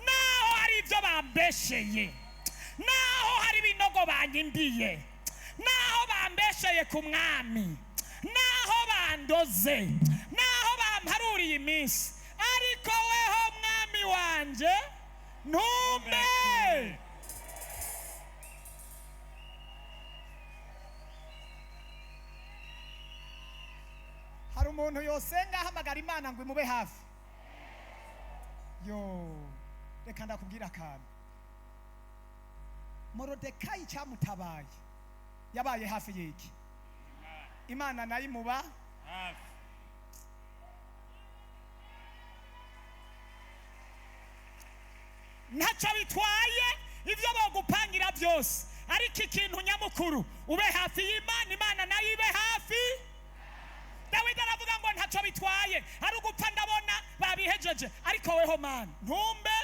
naho hari ibyo bambesheye naho hari ibinogo banyimbiye naho bambesheye ku mwami naho bandoze naho bamparuriye iminsi ariko weho mwami wanje ntumbe hari umuntu yosenga ahamagara Imana ngo imube hafi yo reka ndakubwira akantu Morodekayi cyamutabaye yabaye hafi y'iki Imana nayo imuba hafi ntacyo bitwaye ibyo bagupangira byose ariko ikintu nyamukuru ube hafi y'Imana Imana nayo ibe hafi Dawidi aravuga ngo ntacyo bitwaye ari ugupfa ndabona babihejeje ariko weho Mana ntumbe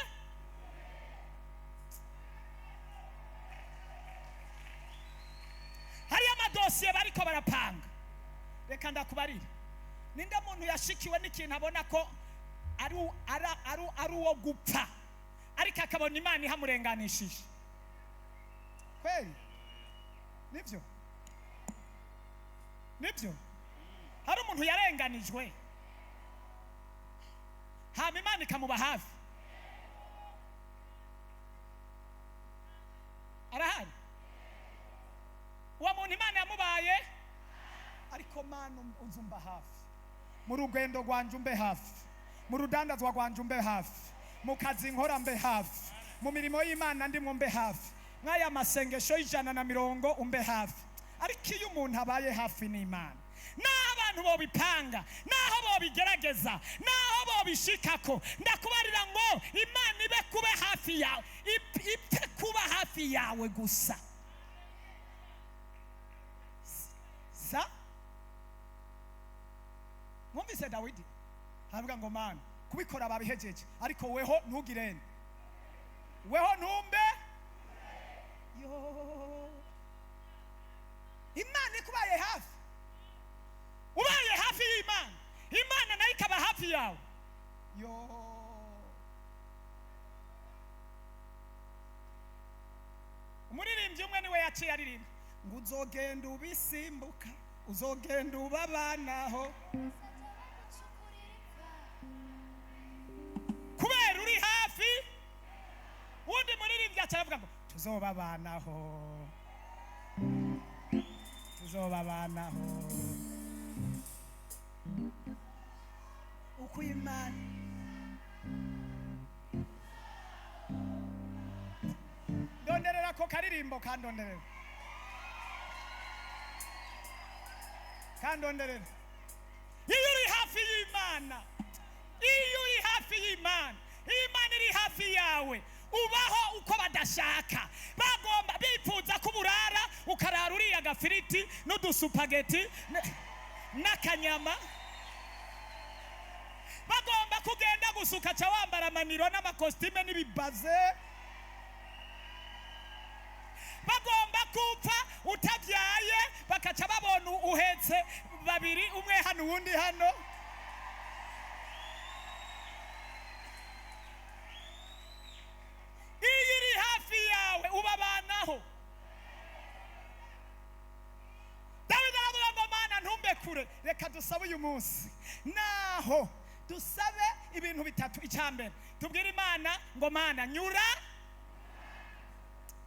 hari amadosiye bariko barapanga reka ndakubarira ninde muntu yashikiwe n'ikintu abona ko ari uwo gupfa ariko akabona Imana ihamurenganishije kweli nibyo hari umuntu yarenganijwe hama Imana ikamuba hafi arahari uwo muntu Imana yamubaye ariko Mana uzumba hafi mu rugendo rwanje umbe hafi mu rudandazwa rwanje umbe hafi mu kazi nkora mbe hafi mu mirimo y'Imana ndimwo mbe hafi nk'aya masengesho y'150 umbe hafi ariko iyo umuntu abaye hafi n'Imana naho abantu bobipanga naho bobigerageza naho bobishikako ndakubarira ngo Imana ibe kube hafi yawe ipfe kuba hafi yawe gusa mwumvise Dawidi havuga ngo Mana kubikora babihejeje ariko weho ntugirene weho ntumbe yo Imana ikubaye hafi ubaye hafi y'Imana Imana nayo ikaba hafi yawe yo umuririmbyi umwe niwe yaciye aririmba ngo uzogenda ubisimbuka uzogenda ubabanaho kubera uri hafi wundi muririmbyi acavuga ngo tuzobabanaho uko Imana donderera ko karirimbo kandonderera iyo uri hafi y'Imana Imana iri hafi yawe ubaho uko badashaka bagomba bifuza ko uburara ukarara uriya agafiriti n'udusupageti n'akanyama bagomba kugenda gusuka ca wambara amaniro n'amakositime n'ibibaze bagomba gupfa utabyaye bakaca babona uhetse babiri, umwe hano uwundi hano. Iyo iri hafi yawe ubabanaho. Dawidi aravuga ngo Mana ntumbe kure. Reka dusabe uyu munsi, naho dusabe ibintu bitatu. Icyambere tubwire Imana ngo Mana nyura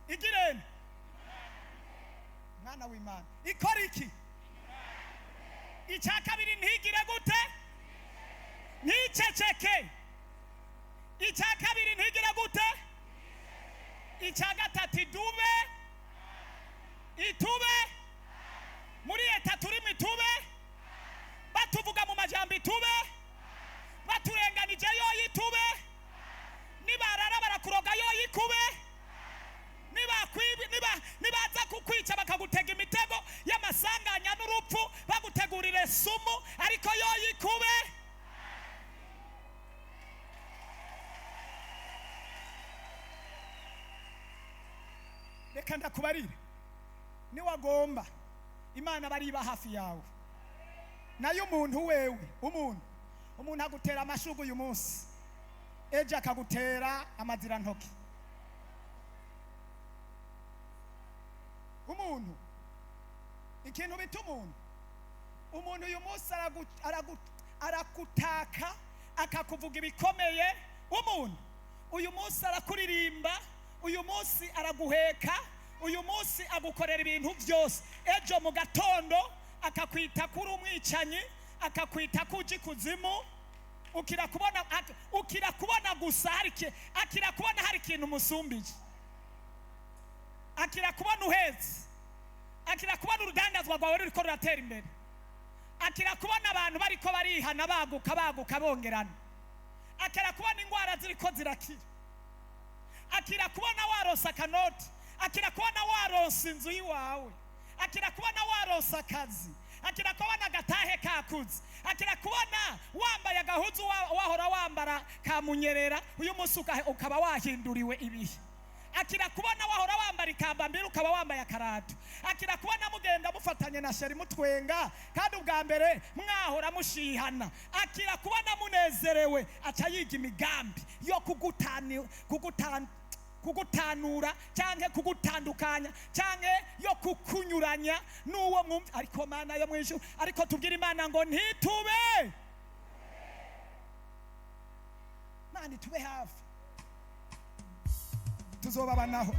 igirene, mwana w'Imana ikora iki? Icya kabiri ntigire gute? Nticeceke. Icya kabiri ntigire gute? Icya gatatu itube muri leta turimo, itube batuvuga mu majambo, itube baturenganije yoyo, itube nibarara barakuroga yoyo, ikube nibaza kukwica bakagutega imitego y'amasanganya n'urupfu, bagutegurire sumu, ariko yoyo ikube. Reka ndakubarire, niwagomba Imana bariba hafi yawe. Nayo umuntu wewe, umuntu agutera amashugu uyu munsi, ejo akagutera amazira ntoki. Umuntu ikintu bita umuntu uyu munsi arakutaka akakuvuga ibikomeye. Umuntu uyu munsi arakuririmba, uyu munsi araguheka, uyu munsi agukorera ibintu byose. Ejo mu gatondo akakwita kuri umwicanyi, akakwita kuji kuzimu. Ukira kubona gusa hari ikintu musumbije, akira kubona uhetse, akira kubona urudandazwa rwawe ruriko ruratera imbere, akira kubona abantu bariko barihana baguka bongerana, akira kubona ingwara ziriko zirakira, akira kubona waronse akanoti, akira kubona waronse inzu yiwawe, akira kubona waronse akazi, akira kubona agatahe kakuze, akira kubona wambaye agahuzu wahora wambara kamunyerera, uyu munsi ukaba wahinduriwe ibihe. Akira kubona wahora wambara ikamba mbere ukaba wambaye akaratu, akira kubona mugenda mufatanye na sheri mutwenga kandi ubwa mbere mwahora mushihana, akira kubona munezerewe, aca yiga imigambi yo kugutanura cyangwa kugutandukanya cyangwa yo kukunyuranya n'uwo mwumva. Ariko Mana yo mwijuru, ariko tubwire Imana ngo ntitube, Mana tube hafi, tuzobabanaho.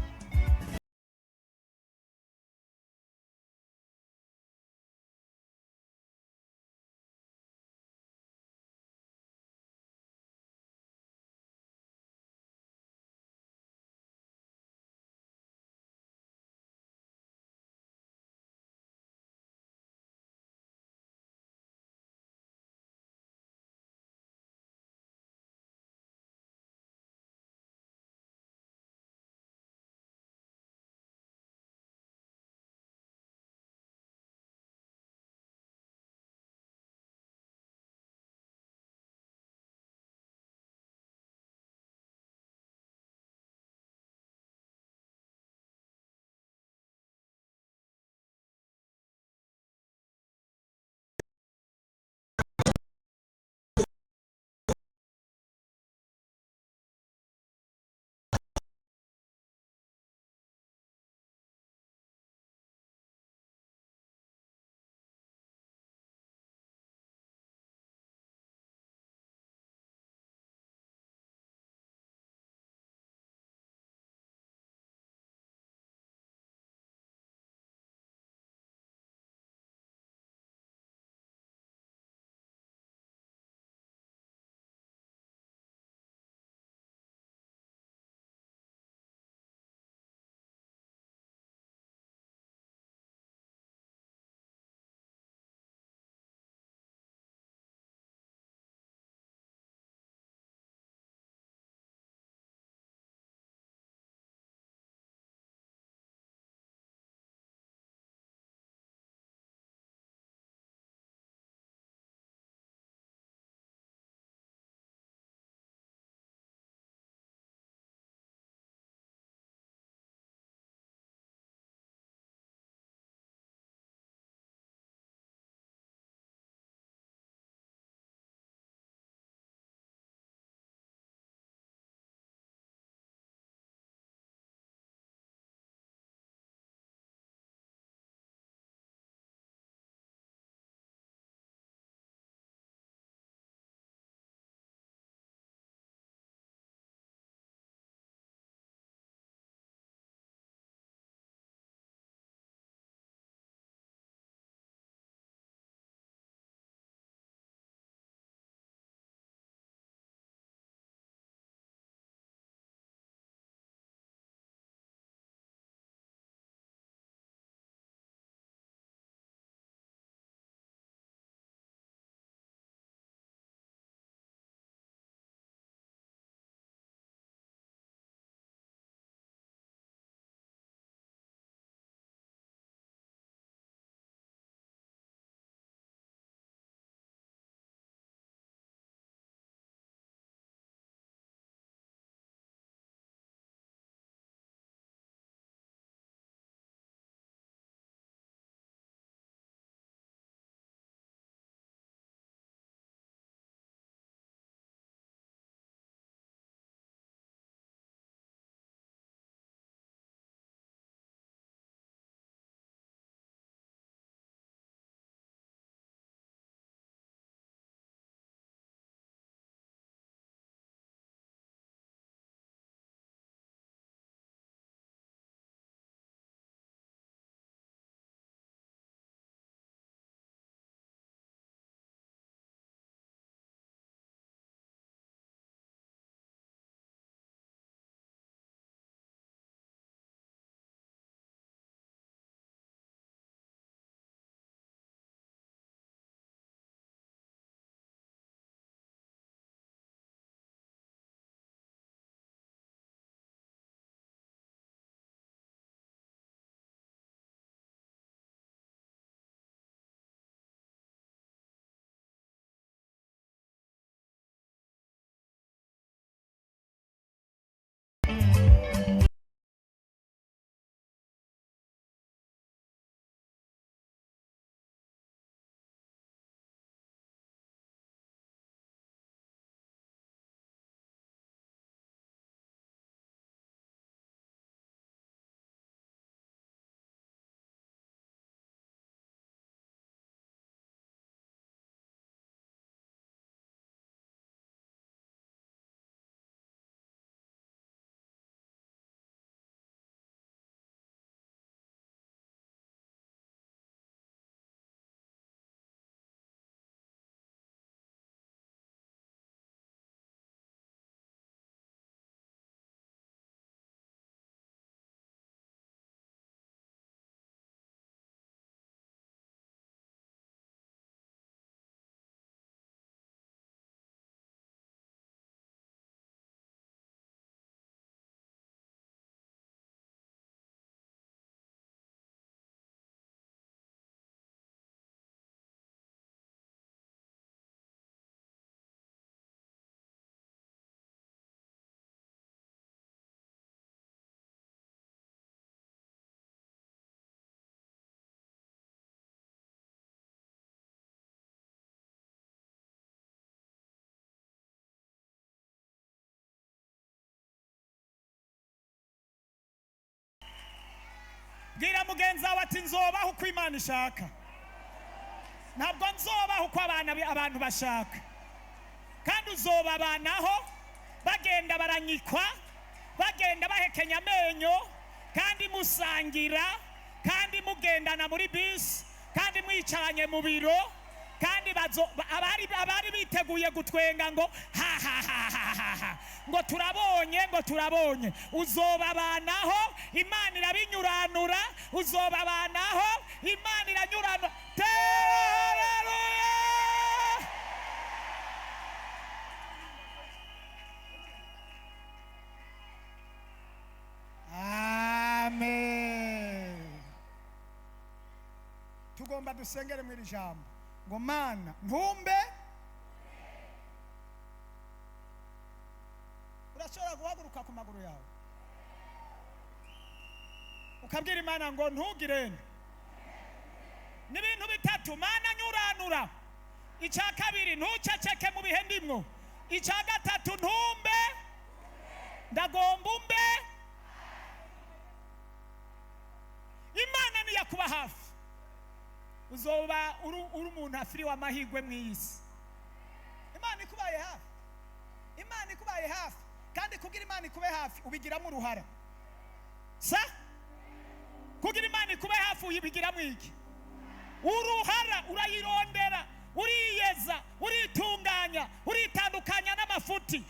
bwira mugenzi wawe ati nzobaho uko Imana ishaka, ntabwo nzobaho uko abantu bashaka. Kandi uzobabanaho bagenda baranyikwa, bagenda bahekenya amenyo, kandi musangira, kandi mugendana muri bisi, kandi mwicaranye mu biro, kandi abari biteguye gutwenga ngo ha ha ha ha ha, ngo turabonye. Uzobabanaho Imana irabinyuranura, uzobabanaho Imana iranyuranura. Haleluya! Amen. Tugomba dusengere mu ijambo ngo Mana ntumbe. Urashobora guhaguruka ku maguru yawe ukabwira Imana ngo ntugirene. N'ibintu bitatu: Mana nyuranura, icya kabiri ntuceceke mu bihe ndimwo, icya gatatu ntumbe, ndagomba umbe. Imana niyakuba hafi, uzoba uri umuntu afiriwe amahirwe mu isi. Imana ikubaye hafi, Imana ikubaye hafi. Kandi kugira Imana ikube hafi ubigiramo uruhara. Kugira Imana ikube hafi ubigiramo iki? Uruhara. Urayirondera, uriyeza, uritunganya, uritandukanya n'amafuti,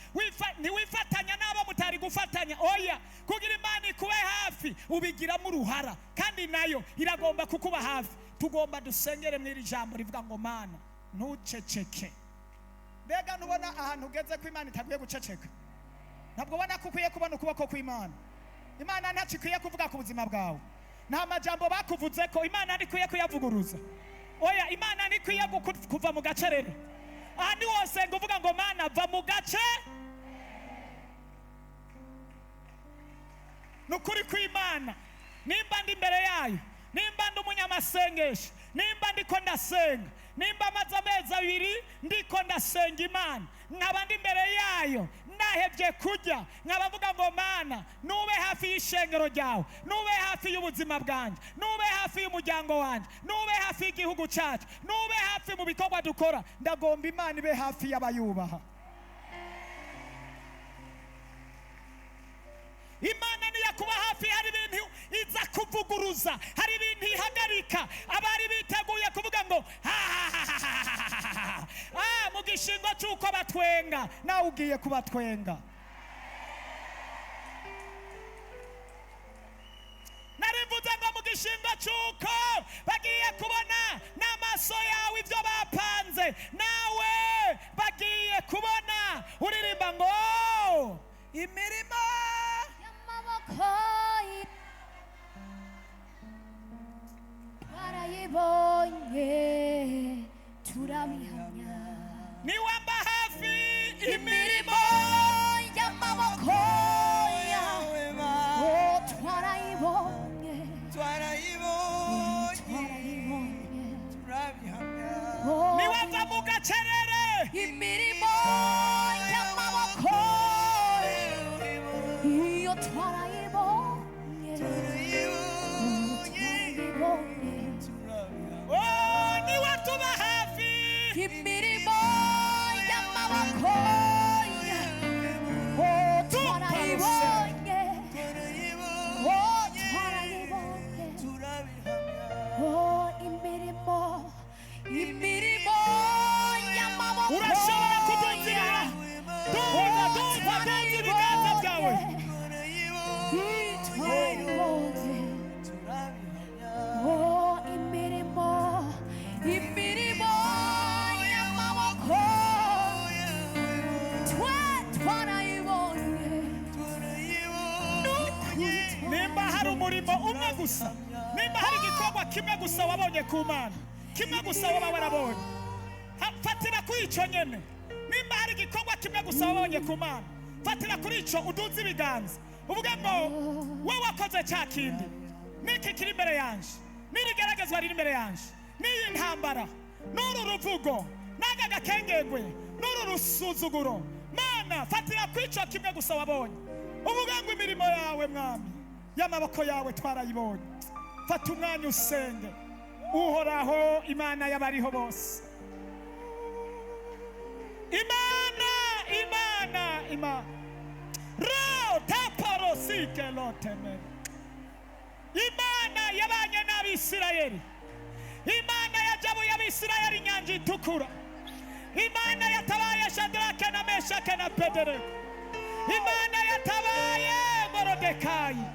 ntiwifatanya n'abo mutari gufatanya. Oya, kugira Imana ikube hafi ubigiramo uruhara, kandi nayo iragomba kukuba hafi. Tugomba dusengere mu iri jambo rivuga ngo Mana ntuceceke. Mbega ntubona ahantu ugeze ko Imana itagiye guceceka? Ntabwo ubona ko ukwiye kubona ukuboko kw'Imana? Imana ntacyo ikwiye kuvuga ku buzima bwawe. Nta majambo bakuvuze ko Imana ntikwiye kuyavuguruza. Oya, Imana ntikwiye kuva mu gacerere. Ahandi hose ngo uvuga ngo Mana va mu gace. Nukuri kw'Imana, nimba ndi imbere yayo, nimba ndi umunyamasengesho, nimba ndiko ndasenga, nimba amaze amezi 2 ndiko ndasenga Imana, nkaba ndi imbere yayo nahebye kujya, nkaba mvuga ngo Mana nube hafi y'ishengero ryawe, nube hafi y'ubuzima bwanjye, nube hafi y'umuryango wanjye, nube hafi y'igihugu cyacu, nube hafi mu bikorwa dukora. Ndagomba Imana ibe hafi y'abayubaha. Imana niyakuba hafi, hari ibintu iza kuvuguruza, hari ibintu ihagarika. Abari biteguye kuvuga ngo mu gishingo cy'uko batwenga, nawe ugiye kubatwenga. Narivuze ngo mu gishingo cy'uko bagiye kubona n'amaso yawe ibyo bapanze, nawe bagiye kubona. Uririmba ngo imirimo barayibonye turabihamya. niwamba hafi Imirimo y'amaboko yawe twarayibonye turabihamya. niwava mu gacerere. Imirimo y'amaboko iyo twarayibonye niwatuba hafi. imirimo y'amaboko twarayibonye imirimo y'amaboko. Urashobora kudunzira. Dumva ibiganza byawe. Imirimo y'amaboko twarayibonye. Nimba hari umurimo umwe gusa, nimba hari igikorwa kimwe gusa wabonye ku Mana, kimwe gusa waba warabonye, fatira kuri icyo nyene. Nimba hari igikorwa kimwe gusa wabonye ku Mana, fatira kuri icyo, uduze ibiganza uvuga ngo wowe wakoze cya kindi. Niki kiri imbere yanje, nirigeragezwa riri imbere yanje, n'iyi ntambara, n'uru ruvugo, n'aka gakengengwe, n'uru rusuzuguro. Mana fatira kuri icyo kimwe gusa wabonye, uvuga ngo imirimo yawe Mwami y'amaboko yawe twarayibonye. fata umwanya usenge. Uhoraho Imana y'abariho bose, Imana ro taparosike loteme, Imana yabanye n'Abisirayeli, Imana yajabuye Abisirayeli inyanja itukura, Imana yatabaye Shadraka na Meshaki na Abednego, Imana yatabaye Morodekayi.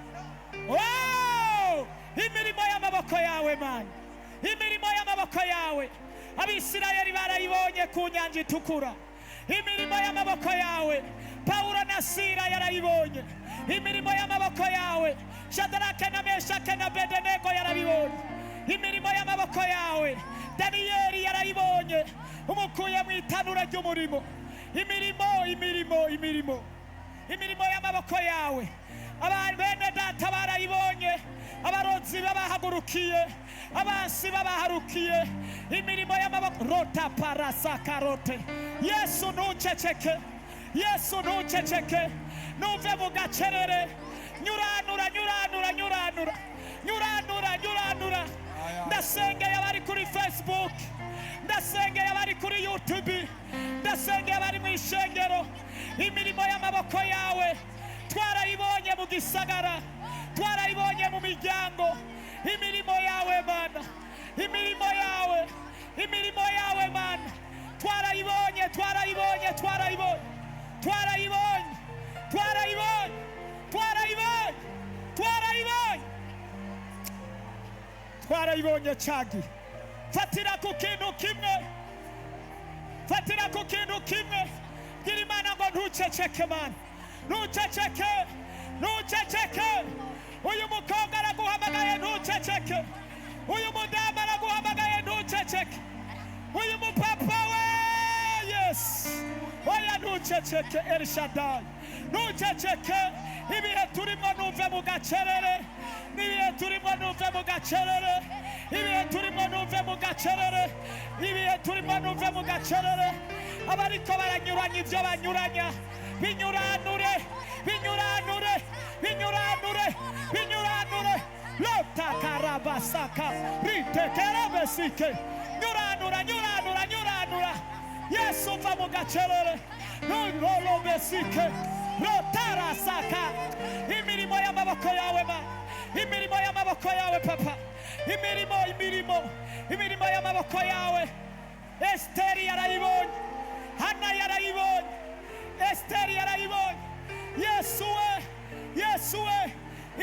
Oh, imirimo y'amaboko yawe Mana, imirimo y'amaboko yawe. Abisirayeli barayibonye ku nyanja itukura, imirimo y'amaboko yawe. Paulo na Sila yarayibonye, imirimo y'amaboko yawe. Shadraka na Meshaki na Abednego yarabibonye, imirimo y'amaboko yawe. Daniyeli yarayibonye, umukuye mu itanura ry'umurimo. Imirimo y'amaboko yawe. Abantu bene data barayibonye, abarozi babahagurukiye, abansi babaharukiye. Imirimo y'amaboko rota parasakarote. Yesu ntuceceke, Yesu ntuceceke, nuve mu gacerere. Nyuranura. Ndasengeye abari kuri Facebook, ndasengeye abari kuri YouTube, ndasengeye abari mu ishengero. Imirimo y'amaboko yawe twarayibonye mu gisagara, twarayibonye mu miryango. Imirimo yawe Mana, imirimo yawe Mana, twarayibonye. Twarayibonye Chagi. Fatira ku kintu kimwe, gira Imana ngo ntuceceke Mana, ntuceceke. Uyu mukobwa araguhamagaye ntuceceke, uyu mudamu araguhamagaye ntuceceke, uyu mupapa we yes, oya ntuceceke. El Shaddai ntuceceke. Ibihe turimo nuve mu gacerere, ibihe turimo nuve mu gacerere. Abariko baranyuranya ibyo banyuranya, binyuranure. Lota karabasaka ritekerebesike. Nyuranura. Yesu va mu gacerere. Nurolobesike rotarasaka. Imirimo y'amaboko yawe Ma, imirimo y'amaboko yawe Papa, imirimo y'amaboko yawe. Esteri yarayibonye, Hana yarayibonye, Esteri yarayibonye. Yesu we,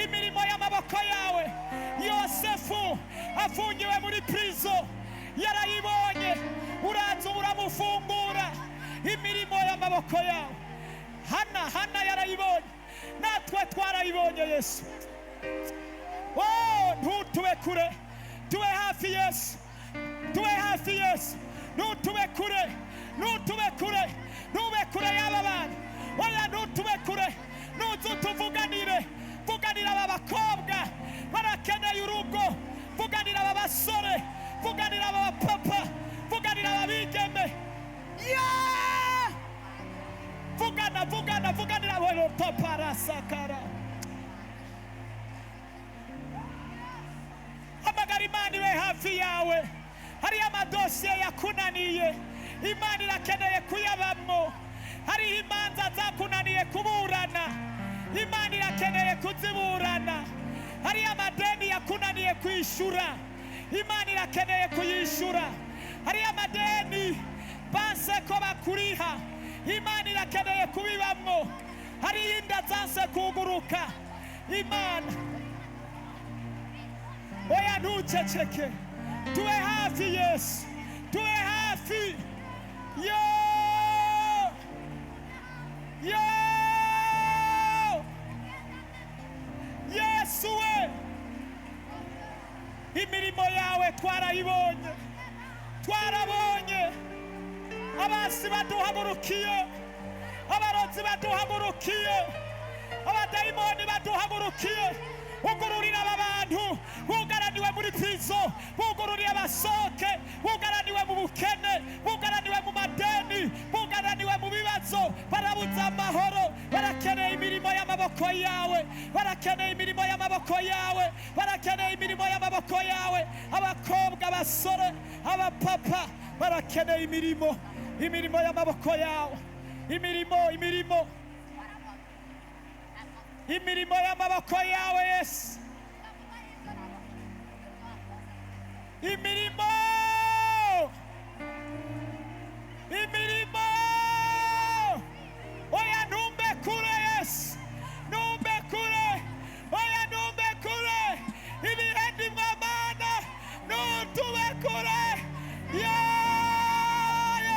imirimo y'amaboko yawe. Yosefu afungiwe muri prison, yarayibonye, uraza uramufungura. Imirimo y'amaboko yawe. Hana yarayibonye, natwe twarayibonye Yesu. Oh, ntutube kure, tube hafi Yesu, ntutube kure y'aba bana. Oya ntutube kure, nuzu tuvuganire. Vuganira aba bakobwa barakeneye urugo, vuganira aba basore, vuganira aba papa, vuganira aba bigeme. Vuganira abo papa rasakara. Hamagara Imana ibe hafi yawe. Hari amadosiye yakunaniye, Imana irakeneye kuyabamwo. Hari imanza zakunaniye kuburana, Imana irakeneye kuziburana. Hari amadeni yakunaniye kwishura, Imana irakeneye kuyishura. Hari amadeni banse ko bakuriha, Imana irakeneye kubibamwo. Hari inda zanse kuguruka, Imana. Oya ntuceceke, tube hafi Yesu, tube hafi. Yesu we, imirimo yawe twarayibonye. Abasi baduhagurukiye, abarozi baduhagurukiye, abadayimoni baduhagurukiye. Ugururira aba bantu bugaraniwe muri prison, bugururira abasoke, bugaraniwe mu bukene, bugaraniwe mu madeni, bugaraniwe mu bibazo. Barabuza amahoro, barakeneye imirimo y'amaboko yawe, barakeneye imirimo y'amaboko yawe, barakeneye imirimo y'amaboko abasore abapapa barakeneye imirimo y'amaboko yawe, imirimo y'amaboko yawe Yesu, imirimo oya ntumbe kure Yesu, ntumbe kure, oya ntumbe kure, ibihedi mwamana ntutube kure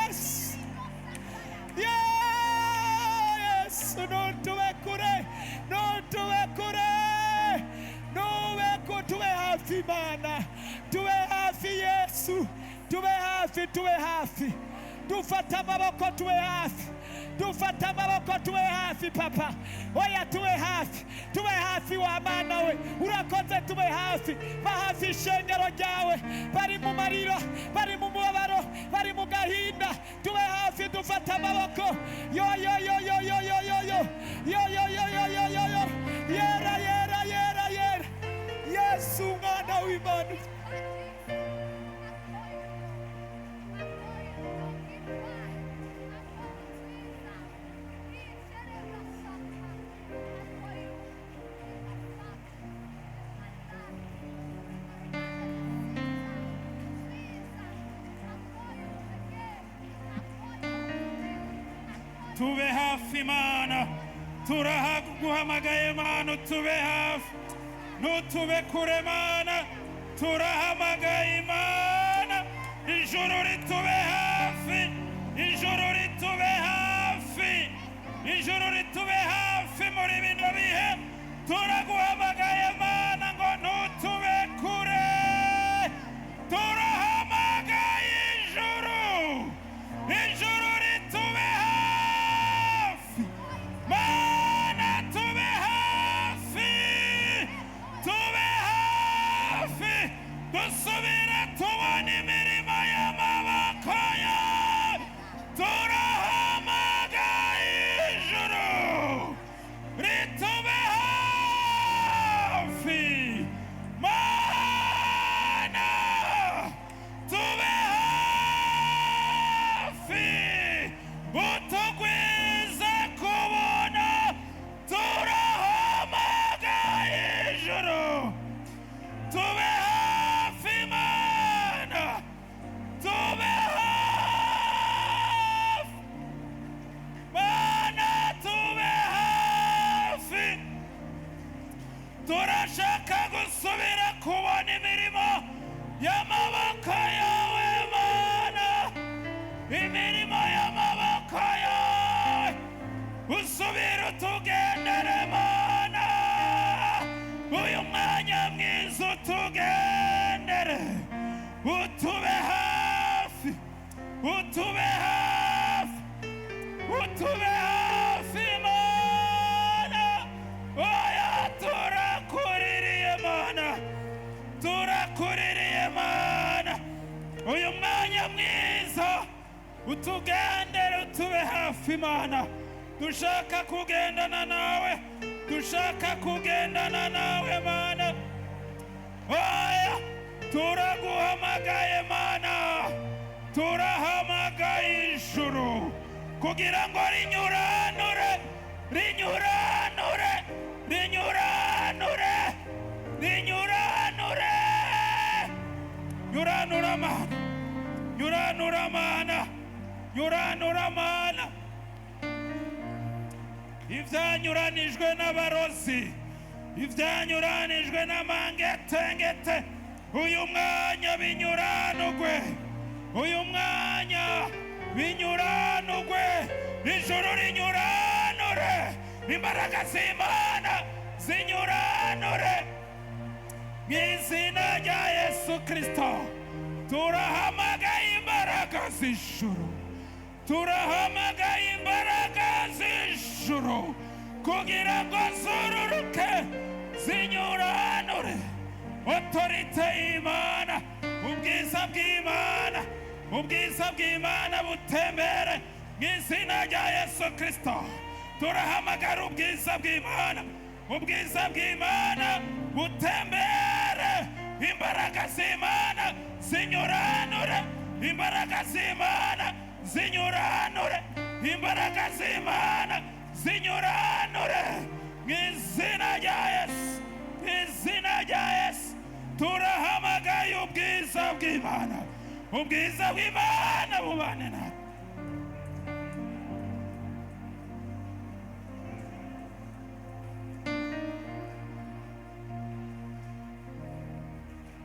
Yesu, Yesu ntutube kure, tube hafi Imana, tube hafi Yesu, tube hafi, dufata amaboko tube hafi Papa, oya tube hafi wa Mana we, urakoze tube hafi, bahafi ishengero ryawe, bari mu marira, bari mu mubabaro, bari mu gahinda, tube hafi, dufata amaboko, yo yera Yesu Mwana w'Imana. tube hafi Mana, turaguhamagaye Mana, tube hafi, ntutube kure Mana, turahamagaye Mana, ijuru ritube hafi, ijuru ritube hafi muri bino bihe, turaguhamagaye Mana ngo ntutube kure, turahamagaye ijuru ritube hafi Mana, tube hafi, dusubire tubone imirimo y'amaboko yawe, turahamagaye ijuru ritube hafi Mana, tube hafi, utugwize kubona, turahamagaye ijuru, tube hafi Mana, tube hafi Mana, tube hafi, turashaka gusubira kubona imirimo y'amaboko yawe Mana, imirimo y'amaboko yawe, usubire utugendere Mana, uyu mwanya mwiza utugendere, utube hafi Mana, oya turakuririye Mana, uyu mwanya mwiza utugendere, utube hafi Mana, dushaka kugendana nawe Mana, oya turaguhamagaye Mana, turahamagaye ijuru kugira ngo nyuranura Mana, ivyanyuranijwe n'abarozi, ivyanyuranijwe n'amangetengete, uyu mwanya binyuranugwe, ijuru rinyuranure, imbaraga z'Imana zinyuranure, mw'izina rya Yesu Kristo turahamagaye imbaraga z'ijuru, kugira ngo zururuke zinyuranure, otorite y'Imana, ubwiza bw'Imana butembere mw'izina rya Yesu Kristo, turahamagara ubwiza bw'Imana butembere, imbaraga z'Imana zinyuranure imbaraga z'Imana zinyuranure, imbaraga z'Imana zinyuranure mu izina rya Yesu, mu izina rya Yesu. Turahamagaye ubwiza bw'Imana, ubwiza bw'Imana bubane natwe.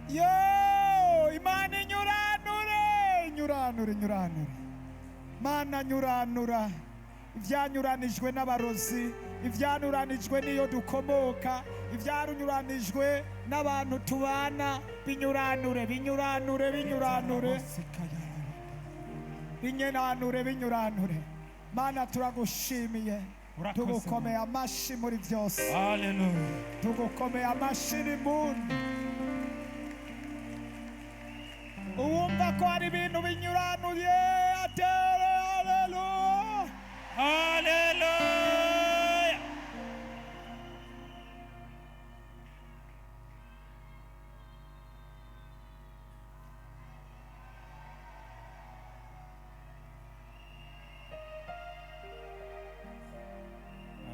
Yo, Imana nyuranure. Mana nyuranura ivyanyuranijwe n'abarozi, ivyanyuranijwe n'iyo dukomoka, ivyanyuranijwe n'abantu tubana, binyuranure. Mana turagushimiye, tugukomeye amashi muri byose. Hallelujah. Tugukomeye amashi n'impundu. Uwumva ko hari ibintu binyuranuye atere haleluya. Hallelujah.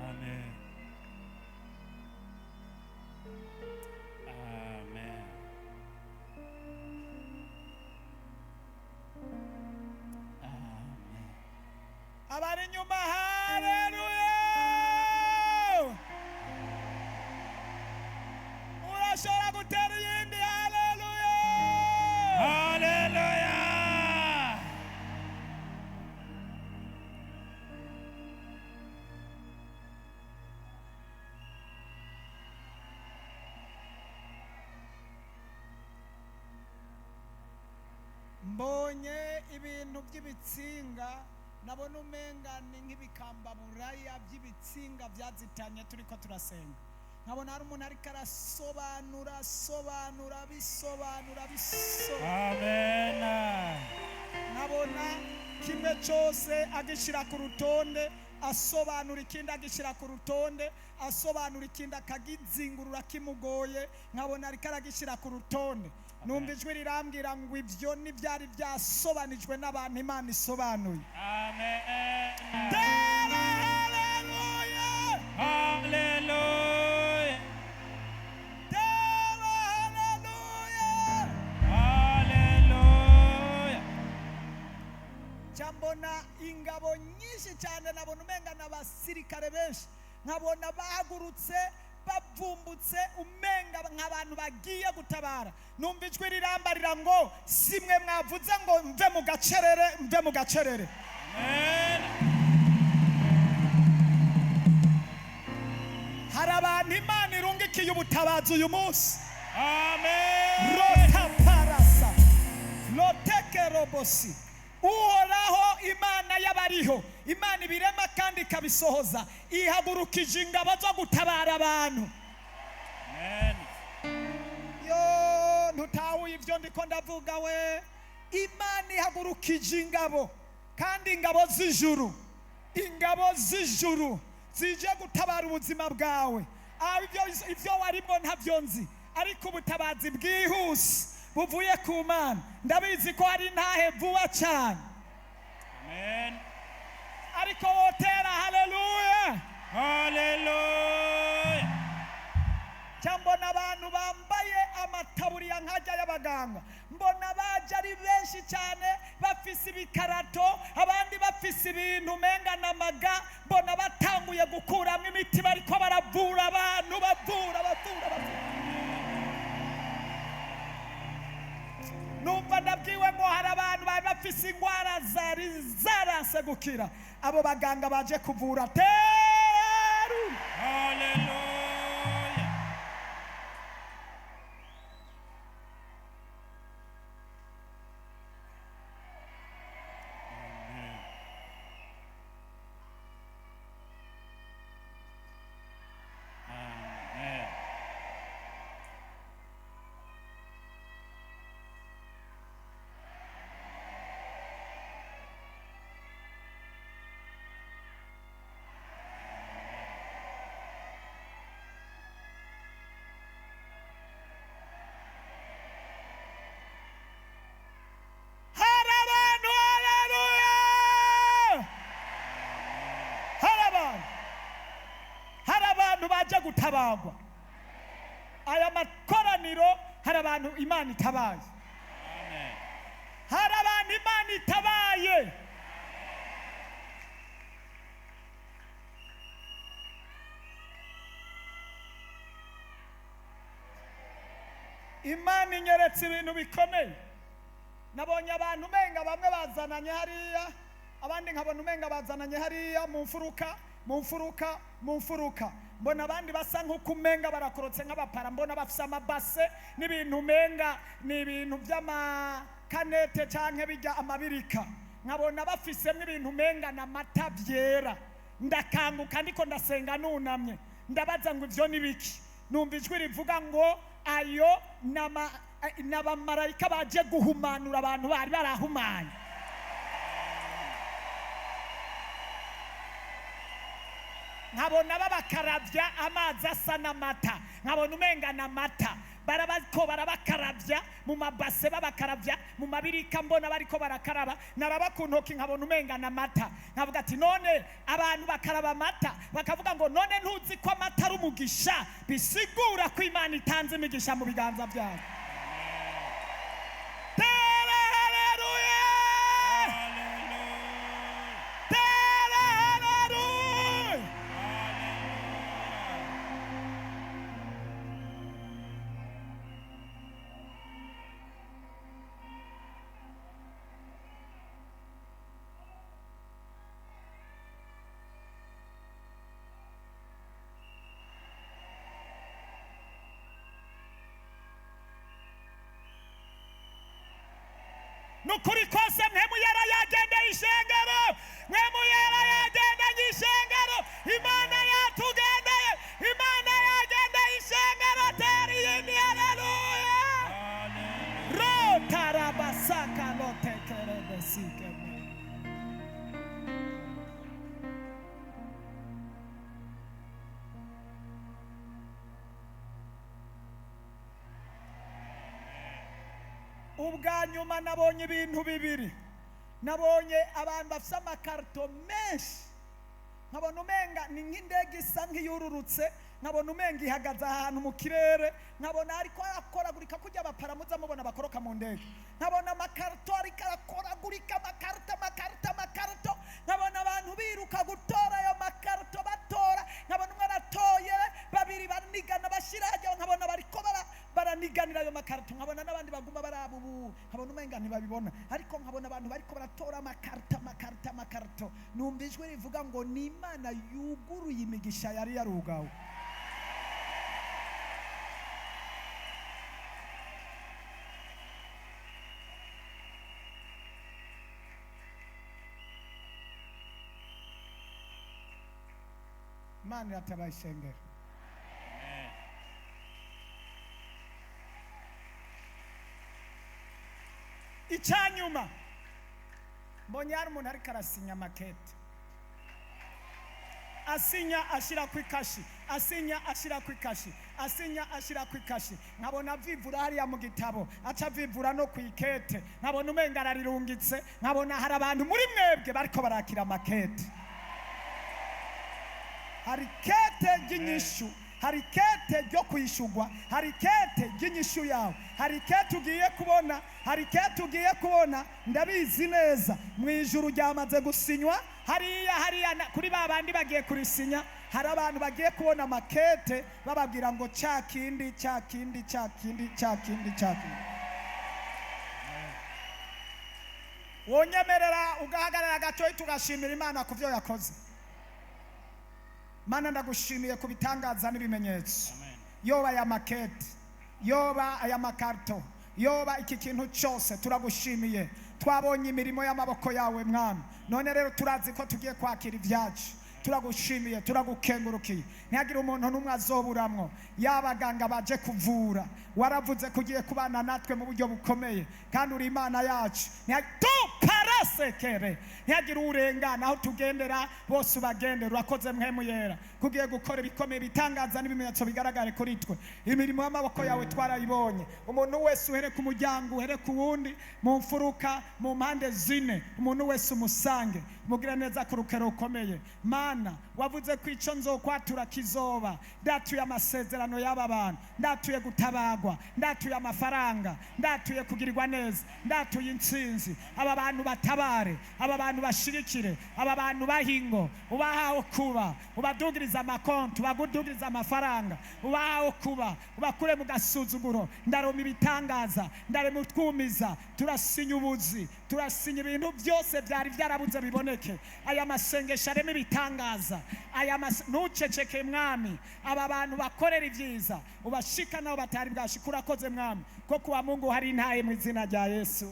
Amen. Amen. Abari nyuma haleluya. Urashobora gutera iyindi haleluya. Hallelujah. Mbonye ibintu by'ibitsinga, nabona umenga ni nk'ibikambaburaya by'ibitsinga byazitanye turiko turasenga. Nkabona hari umuntu ariko arasobanura. Amen. Nkabona kimwe cyose agishira ku rutonde, asobanura ikindi agishira ku rutonde, asobanura ikindi akagizingurura kimugoye. Nkabona ariko aragishira ku rutonde. Numva ijwi rirambwira ngo ibyo n'ibyari byasobanijwe n'abantu Imana isobanuye. Amen. Hallelujah. Hallelujah. Hallelujah. Hallelujah. Cyambona ingabo nyinshi cyane, nabona umenga n'abasirikare benshi, nkabona bahagurutse bavumbutse umenga nk'abantu bagiye gutabara. Numva ijwi rirambarira ngo simwe mwavuze ngo mve mu gacerere. Amen. Hari abantu Imana irungikiye ubutabazi uyu munsi. Amen. Rota parasa loteke robosi. Uhoraho Imana y'abariho, Imana ibirema kandi ikabisohoza, ihagurukije ingabo zo gutabara abantu. Amen. Yo, ntutahuye ibyo ndiko ndavuga we. Imana ihagurukije ingabo, kandi ingabo z'ijuru zije gutabara ubuzima bwawe. Ibyo warimo ntabyo nzi, ariko ubutabazi bwihuse buvuye ku Mana ndabizi ko hari ntahe vuba cyane. Amen. Ariko wotera haleluya. Hallelujah. Cyambona abantu bambaye amataburiya nkajya y'abaganga, mbona baje ari benshi cyane bafise ibikarato, abandi bafise ibintu umenga n'amaga, mbona batanguye gukuramo imiti bariko baravura abantu, bavura. Numva ndabwiwe ngo hari abantu bari bafise ingwara zari zarase gukira, abo baganga baje kuvura. Teru. Hallelujah. gutabagwa. Aya makoraniro hari abantu Imana itabaye, hari abantu Imana itabaye. Imana inyeretse ibintu bikomeye. Nabonye abantu umenga bamwe bazananye hariya, abandi nkabona umenga bazananye hariya mu mfuruka. Mbona abandi basa nk'uko umenga barakorotse nk'abapara, mbona bafise amabase n'ibintu umenga ni ibintu by'amakanete canke bijya amabirika. Nkabona bafisemo ibintu umenga n'amata byera. Ndakanguka ndiko ndasenga nunamye, ndabaza ngo ivyo ni biki. Numva ijwi rivuga ngo ayo n'abamarayika baje guhumanura abantu bari barahumanye. Nkabona babakaravya amazi asa n'amata, nkabona umenga n'amata barabako barabakarabya mu mabase, babakaravya mu mabirika, mbona bariko barakaraba, naraba ku ntoki nkabona umenga n'amata. Nkavuga ati none abantu bakaraba amata bakavuga ngo none ntuzi ko amata ari umugisha, bisigura ko Imana itanze imigisha mu biganza byabo. Nukuri kose mpemu yera yagenda ishengero, mpemu yera yagenda ishengero. Imana yatugendeye, Imana yagenda ishengero. Teri yindi, haleluya. Rotarabasaka lotekerebesike. Ubwa nyuma nabonye ibintu bibiri. Nabonye abantu bafite amakarito menshi, nkabona umenga ni nk'indege isa nk'iyururutse, nkabona umenga ihagaze ahantu mu kirere, nkabona ariko akoragurika kujya abapara muza mubona bakoroka mu ndege. Nkabona amakarito ariko arakoragurika, amakarito, nkabona abantu biruka gutora ayo makarito batora, nkabona umwe aratoye, babiri banigana bashira hajya, nkabona bariko baraniganira ayo makarito, nkabona n'abandi baguma barabubu, nkabona umenga ntibabibona, ariko nkabona abantu bariko baratora amakarito. Numva ijwi rivuga ngo ni Imana yuguruye imigisha yari yarugawe. Imana yatabaye ishengero. Icyanyuma mbonye hari umuntu ariko arasinya makete, asinya ashira ku ikashi, asinya ashira ku ikashi, asinya ashira ku ikashi. Nkabona vivura hariya mu gitabo, aca vivura no ku ikete, nkabona umenga ararirungitse. Nkabona hari abantu muri mwebwe bariko barakira makete. Hari kete ry'inyishu, hari kete ryo kwishugwa, hari kete ry'inyishu yawe, hari kete ugiye kubona, hari kete ugiye kubona. Ndabizi neza mu ijuru ryamaze gusinywa hariya kuri babandi bagiye kurisinya. Hari abantu bagiye kubona makete bababwira ngo cyakindi. Wonyemerera ugahagarara gatoyi tugashimira Imana ku byo yakoze. Mana ndagushimiye ku bitangaza n'ibimenyetso. Yoba aya makete, yoba aya makarito, yoba iki kintu cyose turagushimiye. Twabonye imirimo y'amaboko yawe Mwami, none rero turazi ko tugiye kwakira ibyacu. Turagushimiye, turagukengurukiye. Ntihagire umuntu n'umwe azoburamwo. Y'abaganga baje kuvura, waravuze kugiye kubana natwe mu buryo bukomeye, kandi uri Imana yacu. Tu paras sekere ntihagire urengana aho tugendera bose ubagendera urakoze mpemu yera kugiye gukora ibikomeye bitangaza n'ibimenyetso bigaragare kuri twe imirimo y'amaboko yawe twarayibonye umuntu wese uhere ku muryango uhere ku wundi mu mfuruka mu mpande zine umuntu wese umusange mugire neza ku rukero rukomeye mana wavuze ko icyo nzokwatura kizoba ndatuye amasezerano y'aba bantu ndatuye gutabagwa ndatuye amafaranga ndatuye kugirirwa neza ndatuye intsinzi aba bantu batabare aba bantu bashirikire aba bantu bahingo ubahawe kuba ubadugiriza amakonti ubagudugiriza amafaranga ubahawe kuba ubakure mu gasuzuguro ndaroma ibitangaza ndarema utwumiza turasinya ubuzi turasinya ibintu byose byari byarabuze biboneke aya masengesho arema ibitangaza ntuceceke mwami aba bantu bakorera ibyiza ubashika nabo batari bwashika urakoze mwami ko kuwa Mungu hari intaye mu izina rya Yesu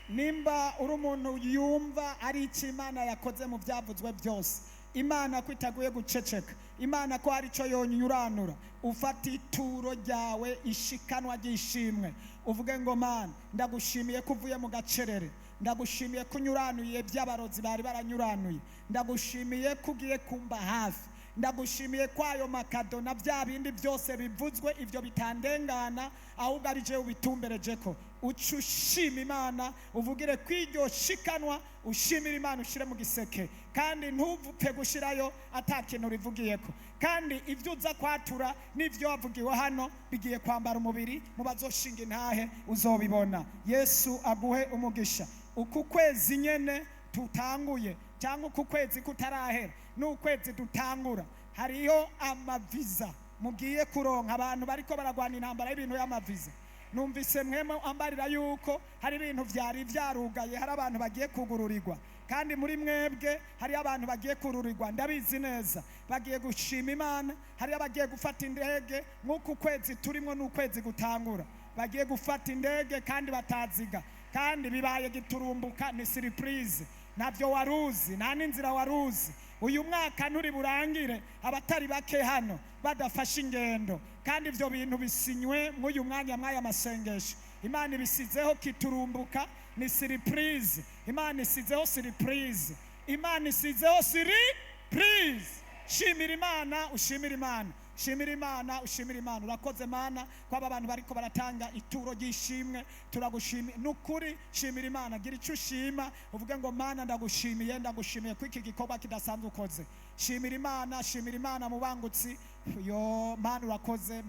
nimba uri umuntu yumva ari icyo Imana yakoze mu byavuzwe byose Imana ko itaguye guceceka Imana ko hari icyo yonyuranura ufata ituro ryawe ishikanwa ry'ishimwe uvuge ngo Mana ndagushimiye ko uvuye mu gacerere ndagushimiye ko unyuranuye by'abarozi bari baranyuranuye ndagushimiye ko ugiye kumba hafi ndagushimiye ko ayo makado na bya bindi byose bivuzwe ibyo bitandengana ahubwo ari jewe ubitumbereje ko uca ushima Imana uvugire ko iryo shikanwa ushimira Imana ushire mu giseke kandi ntupfe gushirayo atakintu rivugiyeko kandi ibyo uza kwatura n'ibyo wavugiwe hano bigiye kwambara umubiri mu bazoshinga intahe uzobibona Yesu aguhe umugisha uku kwezi nyene tutanguye cyangwa uku kwezi kutarahera n'ukwezi dutangura hariyo amaviza mugiye kuronka abantu bariko baragwana intambara y'ibintu y'amaviza numvise mweme ambarira yuko hari ibintu byari byarugaye hari abantu bagiye kugururirwa kandi muri mwebwe hari abantu bagiye kururirwa ndabizi neza bagiye gushima Imana hari abagiye gufata indege nk'uku kwezi turimo n'ukwezi gutangura bagiye gufata indege kandi bataziga kandi bibaye giturumbuka ni surprise nabyo waruzi nta n'inzira waruzi uyu mwaka nturi burangire abatari bake hano badafashe ingendo kandi ibyo bintu bisinywe mw'uyu mwanya mw'aya masengesho Imana ibisizeho kiturumbuka ni surprise Imana isizeho surprise Imana isizeho surprise shimira Imana ushimira Imana shimira Imana ushimira Imana urakoze Mana ko aba bantu bariko baratanga ituro ry'ishimwe turagushimiye nukuri shimira Imana gira icyo ushima uvuge ngo Mana ndagushimiye ko iki gikorwa kidasanzwe ukoze shimira Imana mu bangutsi yo Mana urakoze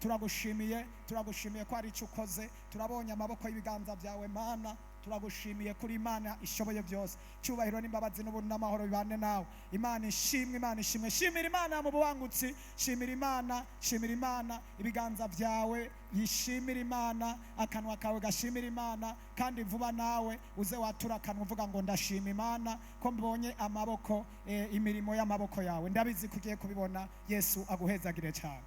turagushimiye ko ari icyo ukoze turabonye amaboko y'ibiganza byawe Mana turagushimiye kuri Imana ishoboye byose cyubahiro n'imbabazi n'ubuntu n'amahoro bibane nawe Imana ishimwe shimira Imana mu buwangutsi shimira Imana ibiganza byawe yishimira Imana akanwa kawe gashimira Imana kandi vuba nawe uze watura akanwa uvuga ngo ndashima Imana ko mbonye amaboko imirimo y'amaboko yawe ndabizi kugiye kubibona Yesu aguhezagire cyane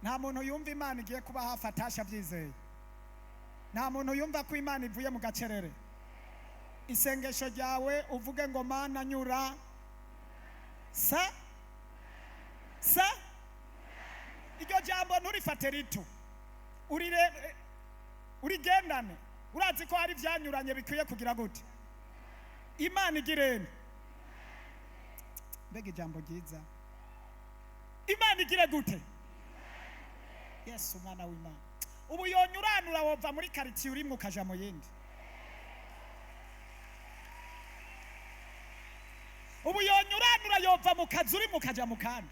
nta muntu yumva Imana igiye kuba hafi atasha byizeye nta muntu yumva ko Imana ivuye mu gacerere isengesho ryawe uvuge ngo Mana nyura sa iryo jambo nturifate rito urigendane urazi ko hari byanyuranye bikwiye kugira gute Imana igirene mbega ijambo ryiza Imana igire gute Yesu mwana w'Imana ubu yonyuranura wova muri quartier urimo ukaja mu yindi ubu yonyuranura yova mu kazi urimo ukaja mu kandi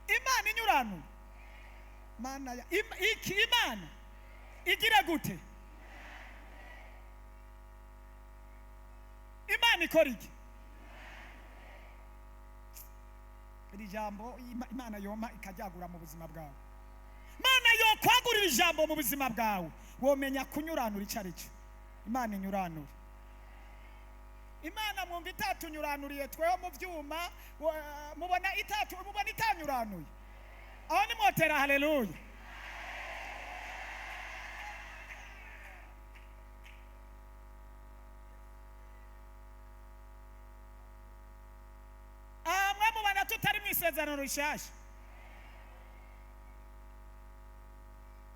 Imana inyuranura Mana Imana igira gute Imana ikora iki iri jambo Imana yoma ikajyagura mu buzima bwawe Imana yo kwagurira ijambo mu buzima bwawe womenya kunyuranura icarico Imana inyuranura Imana mwumva itatunyuranuriye tweho mu byuma mubona itanyuranuye aho ni motera haleluya tutari mu isezerano rishasha,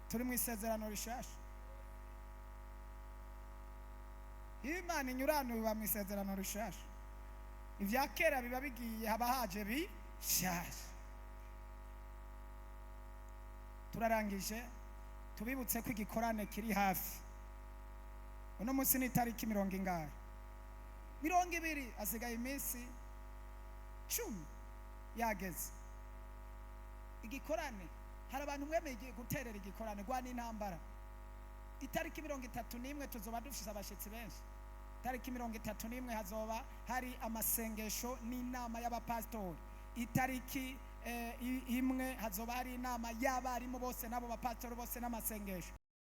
turi mu isezerano rishasha. Imana inyurano biba mu isezerano rishasha, ibya kera biba bigiye, haba haje bishasha. Turarangije, tubibutse ko igikorane kiri hafi. Uno munsi ni itariki 20, 20 asigaye iminsi 10 yageze. Igikorane, hari abantu mwemeye guterera igikorane gwa n'intambara. Itariki 31 tuzoba dufise abashitsi benshi. Itariki 31 hazoba hari amasengesho n'inama y'abapastori. Itariki imwe hazoba hari inama y'abarimu bose nabo bapastori bose n'amasengesho.